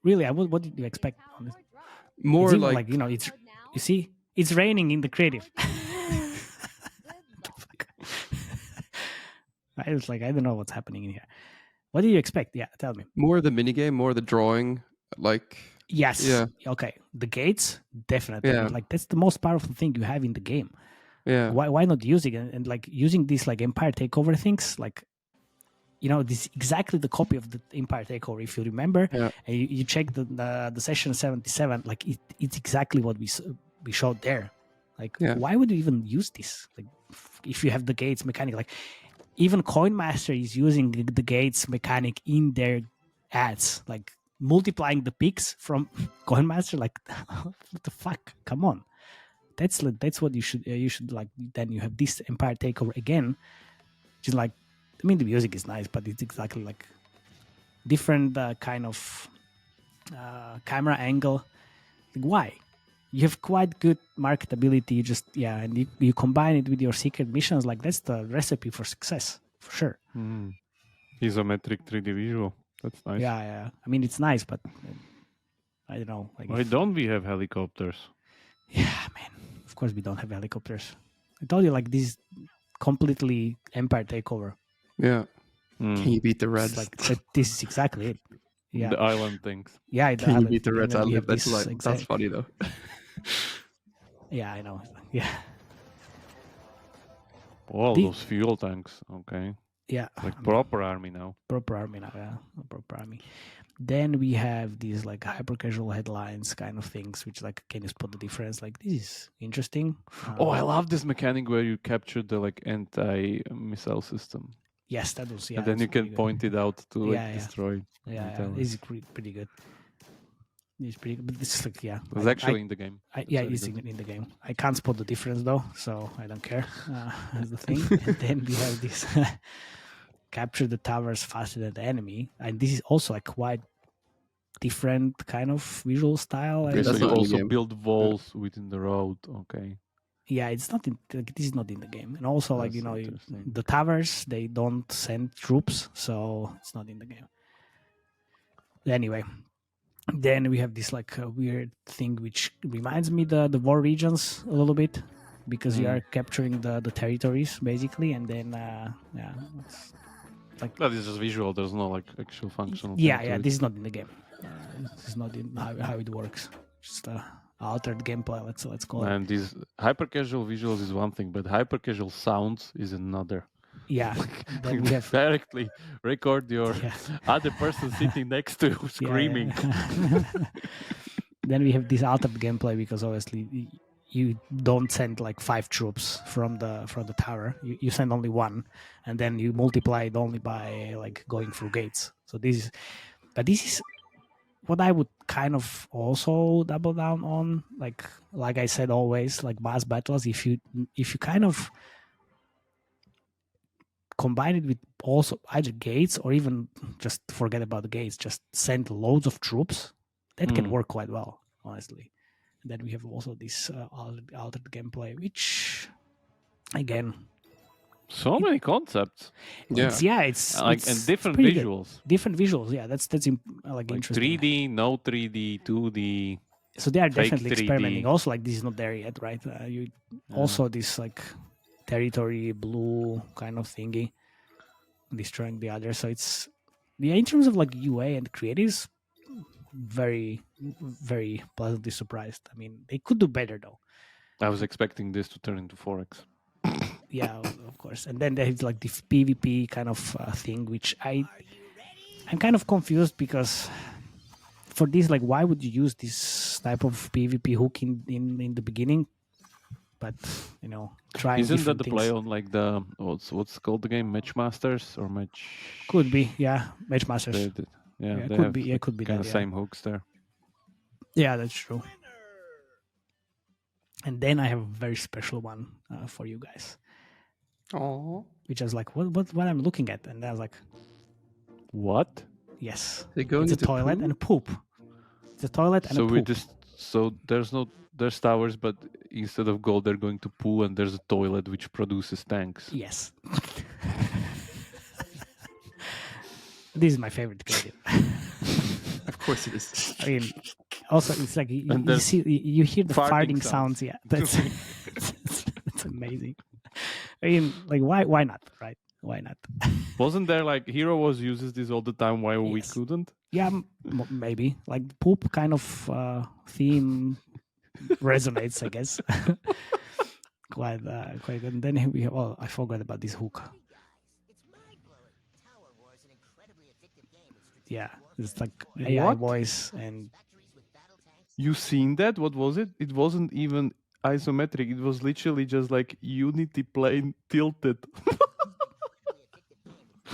Really, what did you expect? Honestly? More it's like it's you see, it's raining in the creative. I was like, I don't know what's happening in here. What do you expect? Yeah, tell me. More the minigame, more the drawing, like. Yes. Yeah. Okay. The gates, definitely. Yeah. Like that's the most powerful thing you have in the game. Yeah. Why not use it and like using these like Empire Takeover things like. This is exactly the copy of the Empire Takeover. If you remember, and you check the session 77, like it's exactly what we showed there. Like, why would you even use this? Like, if you have the gates mechanic, like even Coinmaster is using the gates mechanic in their ads, like multiplying the picks from Coinmaster. Like, what the fuck? Come on, that's what you should like. Then you have this Empire Takeover again, which is like. I mean, the music is nice, but it's exactly like different kind of camera angle. Like, why? You have quite good marketability. And you combine it with your secret missions. Like that's the recipe for success, for sure. Isometric 3D visual. That's nice. Yeah. I mean, it's nice, but I don't know. Like, why don't we have helicopters? Yeah, man. Of course, we don't have helicopters. told you, like, this is completely Empire Takeover. Yeah. Can you beat the Reds? It's like this is exactly it. Yeah. The island things. Yeah, the Can you island beat the thing. Reds? And then we I have that's this like that's funny though. Yeah, I know. Yeah. Oh, those fuel tanks. Okay. Yeah. Like proper army now. Proper army now, yeah. Proper army. Then we have these like hyper casual headlines kind of things, which like, can you spot the difference? Like, this is interesting. Oh, I love this mechanic where you capture the like anti-missile system. Yes, that was, yeah. And then you can point it out to like it. destroy. Yeah, this is pretty good. It's pretty good, but this is like, yeah. It was actually in the game. It's in the game. I can't spot the difference though, so I don't care. That's the thing. And then we have this capture the towers faster than the enemy, and this is also a quite different kind of visual style. Okay, so you also build walls within the road. Okay. Yeah, it's not in. This is not in the game, and also like the towers, they don't send troops, so it's not in the game. Anyway. Then we have this like weird thing which reminds me the war regions a little bit, because you are capturing the territories basically, and then it's like this is just visual. There's no like actual functional. Yeah. This is not in the game. This is not in how it works. Just altered gameplay. Let's call it. And these hyper casual visuals is one thing, but hyper casual sounds is another. Yeah, then we have directly record your other person sitting next to you screaming. Yeah. Then we have this altered gameplay, because obviously you don't send like 5 troops from the tower. You send only 1, and then you multiply it only by like going through gates. So this is what I would kind of also double down on. Like I said, always like mass battles. If you kind of combine it with also either gates, or even just forget about the gates, just send loads of troops, that can work quite well, honestly. And then we have also this altered gameplay, which again, so many concepts. It's like, and different visuals. Good. Different visuals, yeah. That's like interesting. 3D, no 3D, 2D. So they are definitely 3D. Experimenting. Also, like, this is not there yet, right? Also this like territory blue kind of thingy, destroying the other. So it's in terms of like UA and creatives, very, very pleasantly surprised. I mean, they could do better though. I was expecting this to turn into 4X. Yeah, of course. And then they have like the PvP kind of thing, which I'm kind of confused, because for this, like, why would you use this type of PvP hook in the beginning? But trying. Isn't that the things. play on like the what's called the game, Matchmasters or Match? Could be, yeah, Matchmasters. They could be. Yeah, could be kind that, of same hooks there. Yeah, that's true. And then I have a very special one for you guys. Oh, which I was like, what I'm looking at, and I was like, what? Yes, it's a toilet and poop. It's a toilet and a poop. So there's towers, but instead of gold, they're going to poo, and there's a toilet which produces tanks. Yes. This is my favorite creative. Of course it is. I mean, also it's like you hear the farting sounds. Yeah, that's amazing. I mean, like, why not, right? Why not? Wasn't there like Hero uses this all the time? Why we couldn't? Yeah, maybe like poop kind of theme resonates, I guess. quite good. And then we have. Oh, I forgot about this hook. Yeah, it's like AI voice and. You seen that? What was it? It wasn't even isometric. It was literally just like Unity plane tilted.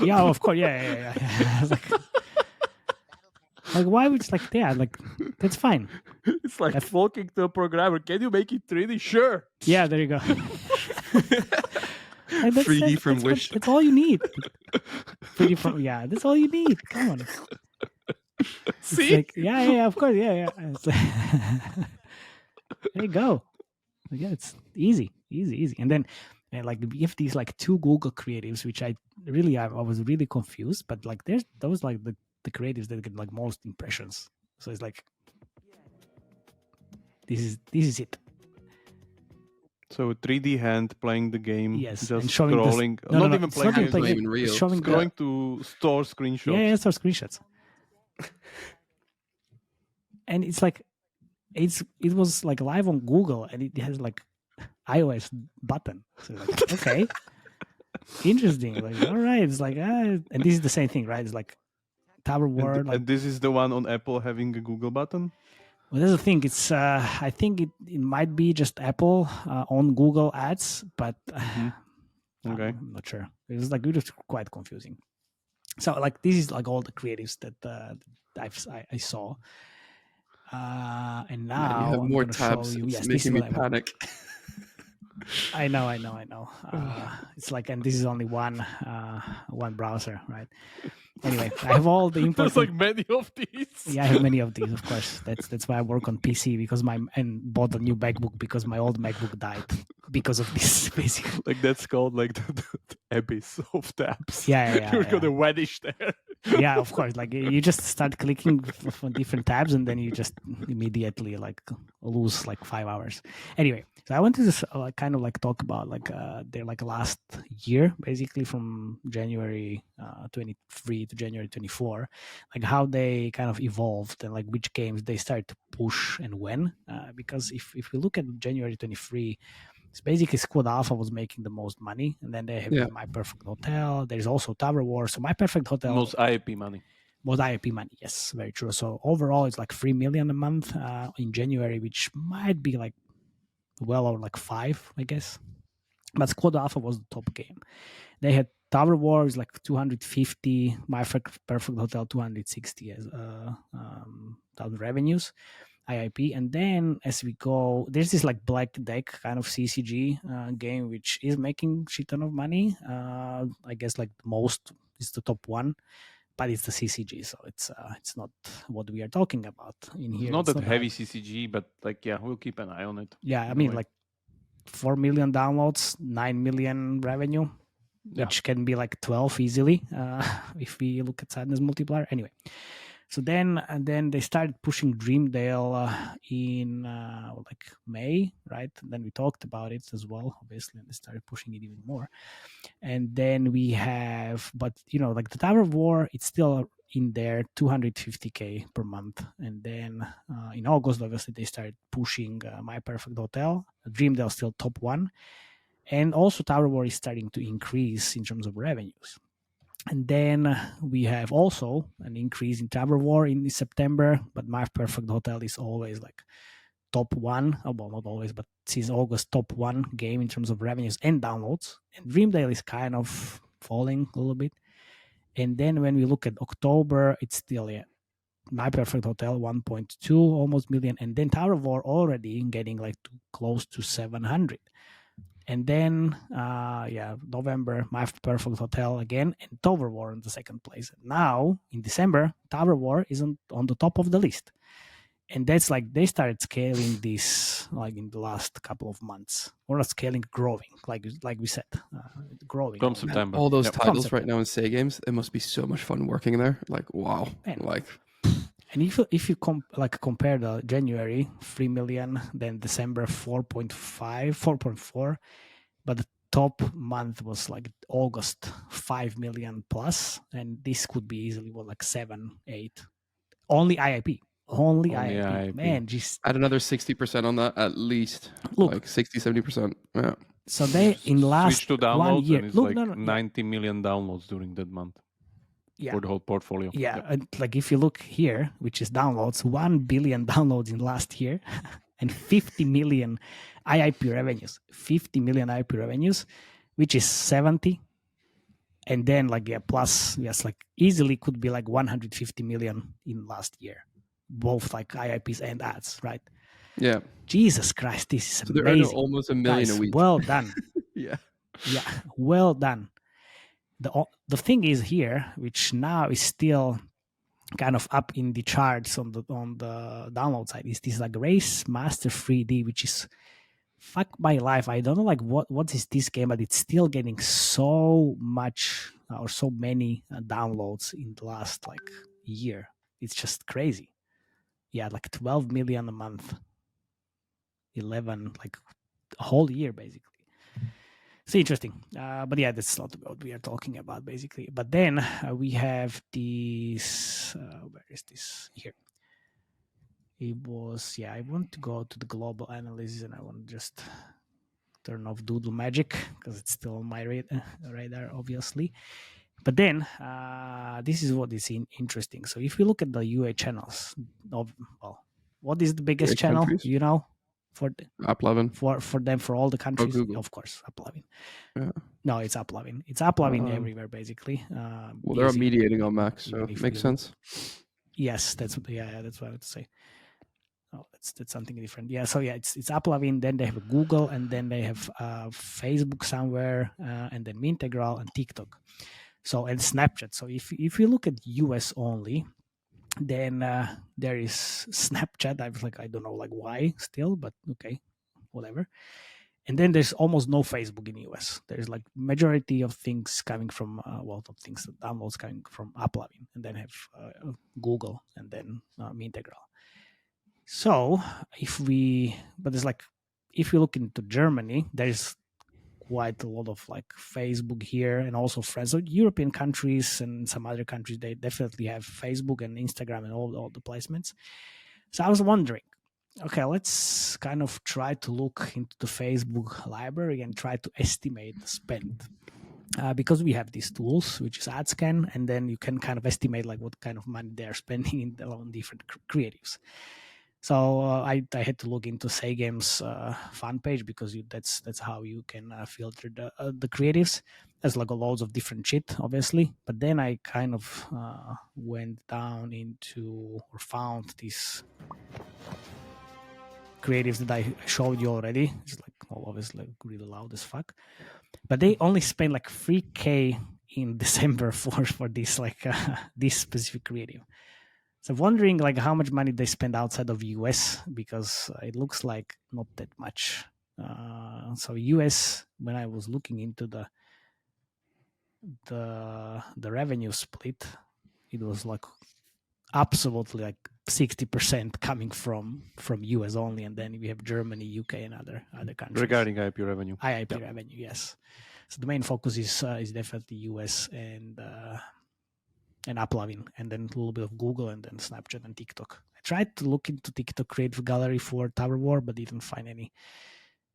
Yeah, of course. Yeah. like, why would it's like like that's fine. It's like talking to a programmer. Can you make it 3D? Sure. Yeah, there you go. 3D from Wish. That's all you need. 3D from that's all you need. Come on. See? Like, yeah, of course, yeah. There you go. Yeah, it's easy. And then like we have these like 2 Google creatives, which I was really confused. But like there's those like the creatives that get like most impressions. So it's like this is it. So 3D hand playing the game, yes, just and showing scrolling, not even playing not even real. showing scrolling to store screenshots. Yeah, store screenshots. And it's like it was like live on Google, and it has like iOS button. So like, okay, interesting. Like, all right, it's like and this is the same thing, right? It's like Tower War. And this is the one on Apple having a Google button. Well, that's the thing. It's I think it might be just Apple on Google Ads, but Okay, I'm not sure. It was quite confusing. So like this is like all the creatives that I saw. And now you have I'm more gonna tabs. show you. It's Yes, making this me is what panic. I know. It's like, and this is only one browser, right? Anyway, I have all the important. There's like many of these. Yeah, I have many of these, of course. That's why I work on PC and bought a new MacBook because my old MacBook died because of this. Basically, like that's called like the abyss of tabs. Yeah, You're gonna vanish there. Yeah, of course. Like you just start clicking for different tabs, and then you just immediately like lose like 5 hours. Anyway, so I wanted to kind of like talk about like their like last year, basically from January 23 to January 24, like how they kind of evolved and like which games they started to push and when. Because if we look at January 23. It's basically Squad Alpha was making the most money, and then they have My Perfect Hotel. There's also Tower War. So My Perfect Hotel most IAP money. Most IAP money, yes, very true. So overall, it's like 3 million a month in January, which might be like well over like 5, I guess. But Squad Alpha was the top game. They had Tower War is like 250, My Perfect Hotel 260 as thousand revenues. IIP, and then as we go, there's this like Black Deck kind of CCG game which is making shit ton of money. I guess like most is the top one, but it's the CCG, so it's not what we are talking about in here. Not that heavy CCG, but like we'll keep an eye on it. Yeah, I mean like 4 million downloads, 9 million revenue, which can be like 12 easily if we look at Sadness multiplier. Anyway. So then they started pushing Dreamdale in like May, right? And then we talked about it as well, obviously, and they started pushing it even more. And then we have, but like the Tower of War, it's still in there, 250K per month. And then in August, obviously, they started pushing My Perfect Hotel. Dreamdale still top one, and also Tower War is starting to increase in terms of revenues. And then we have also an increase in Tower War in September, but My Perfect Hotel is always like top one. Well, not always, but since August, top one game in terms of revenues and downloads. And Dreamdale is kind of falling a little bit. And then when we look at October, it's still My Perfect Hotel 1.2 almost million, and then Tower War already getting like close to 700. And then, November, My Perfect Hotel again, and Tower War in the second place. Now, in December, Tower War isn't on the top of the list. And that's like they started scaling this like in the last couple of months. Or not scaling, growing, like we said, growing. From September. All those titles right now in Say Games, it must be so much fun working there. Like, wow. Man. Like... And if you compare the January 3 million, then December 4.4, but the top month was like August 5 million plus, and this could be easily like 7, 8. Only IIP. Only IIP. Man, just add another 60% on that at least. Look, like 60-70%. Yeah. So they in last switch to downloads 1 year. And it's Look, like 90 million downloads during that month. For the whole portfolio. Yeah, and like if you look here, which is downloads, 1 billion downloads in last year, and 50 million IIP revenues. 50 million IIP revenues, which is 70. And then plus, yes, like easily could be like 150 million in last year, both like IIPs and ads, right? Yeah. Jesus Christ, this is so amazing. They're almost $1 million a week. Well done. Yeah, well done. The thing is here, which now is still kind of up in the charts on the download side, is this like Race Master 3D, which is fuck my life. I don't know like what is this game, but it's still getting so much or so many downloads in the last like year. It's just crazy. Yeah, like 12 million a month. 11, like whole year basically. It's interesting, but yeah, that's not what we are talking about basically. But then we have this. Where is this here? It was I want to go to the global analysis, and I want to just turn off Doodle Magic because it's still on my radar, obviously. But then this is what is interesting. So if we look at the UA channels, what is the biggest channel? Countries? You know, for AppLovin. For them, for all the countries, of course, AppLovin. Yeah. No, it's AppLovin. It's AppLovin everywhere basically. Well, they're mediating on Mac, so it makes sense. Yes, that's what I would say. Oh, that's something different. Yeah, so it's AppLovin. Then they have Google, and then they have Facebook somewhere, and then Mintegral and TikTok. So and Snapchat. So if you look at US only, then there is Snapchat. I was like, I don't know why still, but okay, whatever. And then there's almost no Facebook in US. There's majority of things coming from downloads coming from AppLovin, and then have Google, and then Mintegral. So if we look into Germany, there's quite a lot of Facebook here, and also friends. So European countries and some other countries, they definitely have Facebook and Instagram and all the placements. So I was wondering, okay, let's kind of try to look into the Facebook library and try to estimate the spend. Because we have these tools, which is AdScan, and then you can kind of estimate what kind of money they're spending on different creatives. So I had to look into Saygame's fan page, because that's how you can filter the creatives. There's loads of different shit, obviously. But then I kind of went down into or found these creatives that I showed you already. It's obviously really loud as fuck. But they only spent $3,000 in December for this this specific creative. So wondering how much money they spend outside of US, because it looks like not that much. So US, when I was looking into the revenue split, it was absolutely 60% coming from US only, and then we have Germany, UK, and other countries. Regarding IP revenue. IP revenue, yes. So the main focus is definitely US and AppLovin, and then a little bit of Google, and then Snapchat and TikTok. I tried to look into TikTok Creative Gallery for Tower War, but didn't find any.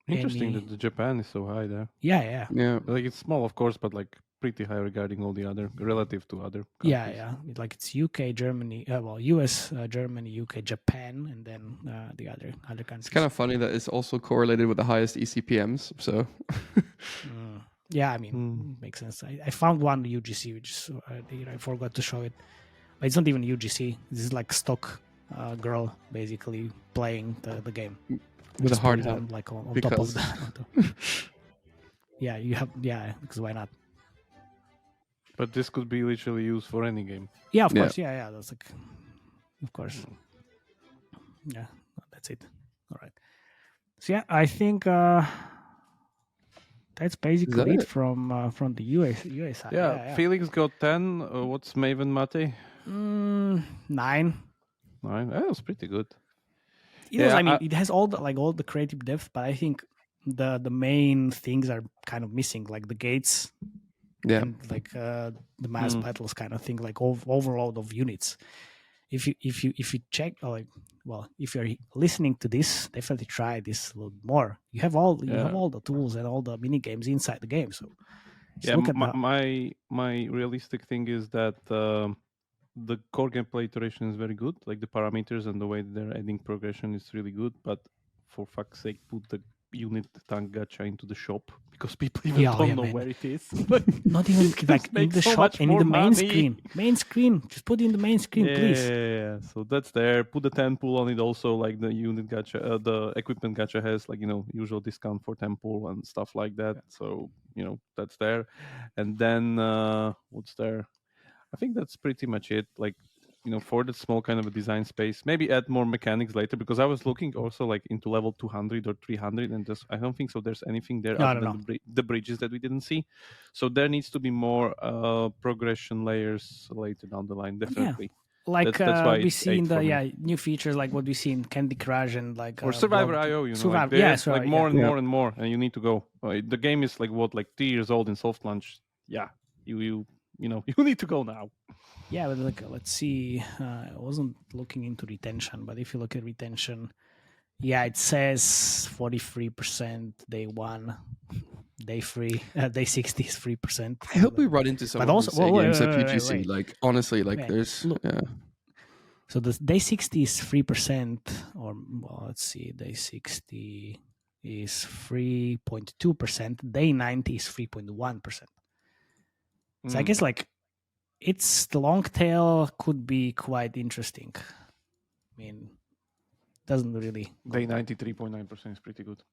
Interesting that the Japan is so high there. Yeah. It's small, of course, but pretty high regarding all the other, relative to other countries. Yeah. It's UK, Germany, US, Germany, UK, Japan, and then the other countries. It's kind of funny that it's also correlated with the highest ECPMs. So. Yeah, I mean, makes sense. I found one UGC, which I forgot to show it. But it's not even UGC. This is stock girl basically playing the game with a hard hat, on top of that. Because why not? But this could be literally used for any game. Yeah, of course. Yeah. That's of course. Yeah, that's it. All right. So yeah, I think. That's basically it from the US side. Yeah, Felix got 10. What's Maven Matej? 9. That was pretty good. It has all the creative depth, but I think the main things are kind of missing, the gates, and the mass battles kind of thing, overload of units. If you check, if you're listening to this, definitely try this a little more. You have all the tools and all the mini games inside the game. So look at my realistic thing is that the core gameplay iteration is very good. The parameters and the way they're adding progression is really good. But for fuck's sake, put the unit tank gacha into the shop, because people even don't know where it is. Not even in the shop and in the main screen. Just put it in the main screen, please. Yeah. So that's there. Put the 10 pool on it also, the unit gacha, the equipment gacha has usual discount for 10 pool and stuff like that. Yeah. So that's there. And then what's there? I think that's pretty much it. For that small kind of a design space, maybe add more mechanics later, because I was looking also into level 200 or 300, and I don't think so there's anything there other than the bridges that we didn't see. So there needs to be more progression layers later down the line, definitely. like that's why we it's see in 8 for me. the new features, like what we see in Candy Crush and like or Survivor.io, you know, Survivor, like there's Survivor, like more and more and more, and you need to go. The game is like 3 years old in soft launch. Yeah, you know, you need to go now. Yeah, but like, let's see. I wasn't looking into retention, but if you look at retention, yeah, it says 43% day 1, day 3, day 60 is 3%. I hope we run into some but of also, these games at wait, UGC. wait. Like honestly, like Wait, there's look. yeah. So the day 60 is 3%, or well, let's see, day 60 is 3.2%. Day 90 is 3.1%. So I guess like it's the long tail could be quite interesting. I mean, doesn't really. Day 93.9% is pretty good.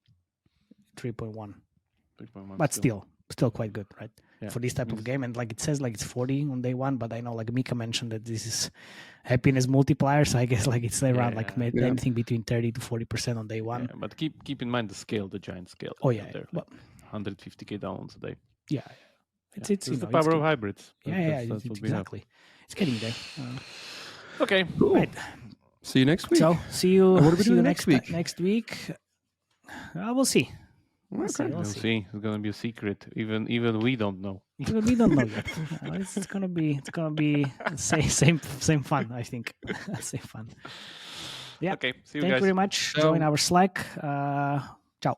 3.1. 3.1. But still quite good, right? Yeah. For this type of game. And like it says like it's 40 on day 1, but I know like Mika mentioned that this is happiness multiplier, so I guess like it's around anything between 30 to 40% on day 1. Yeah, but keep in mind the scale, the giant scale. Oh yeah. There, like 150k downloads a day. Yeah. It's the power of hybrids. That's exactly. It's getting there. Okay. Cool. Right. See you next week. So see you. What are we see you doing next week. Next week, we'll see. We'll see. It's gonna be a secret. Even we don't know. Even we don't know yet. It's gonna be same fun. I think same fun. Yeah. Okay. See you Thank guys. you very much. Join our Slack. Ciao.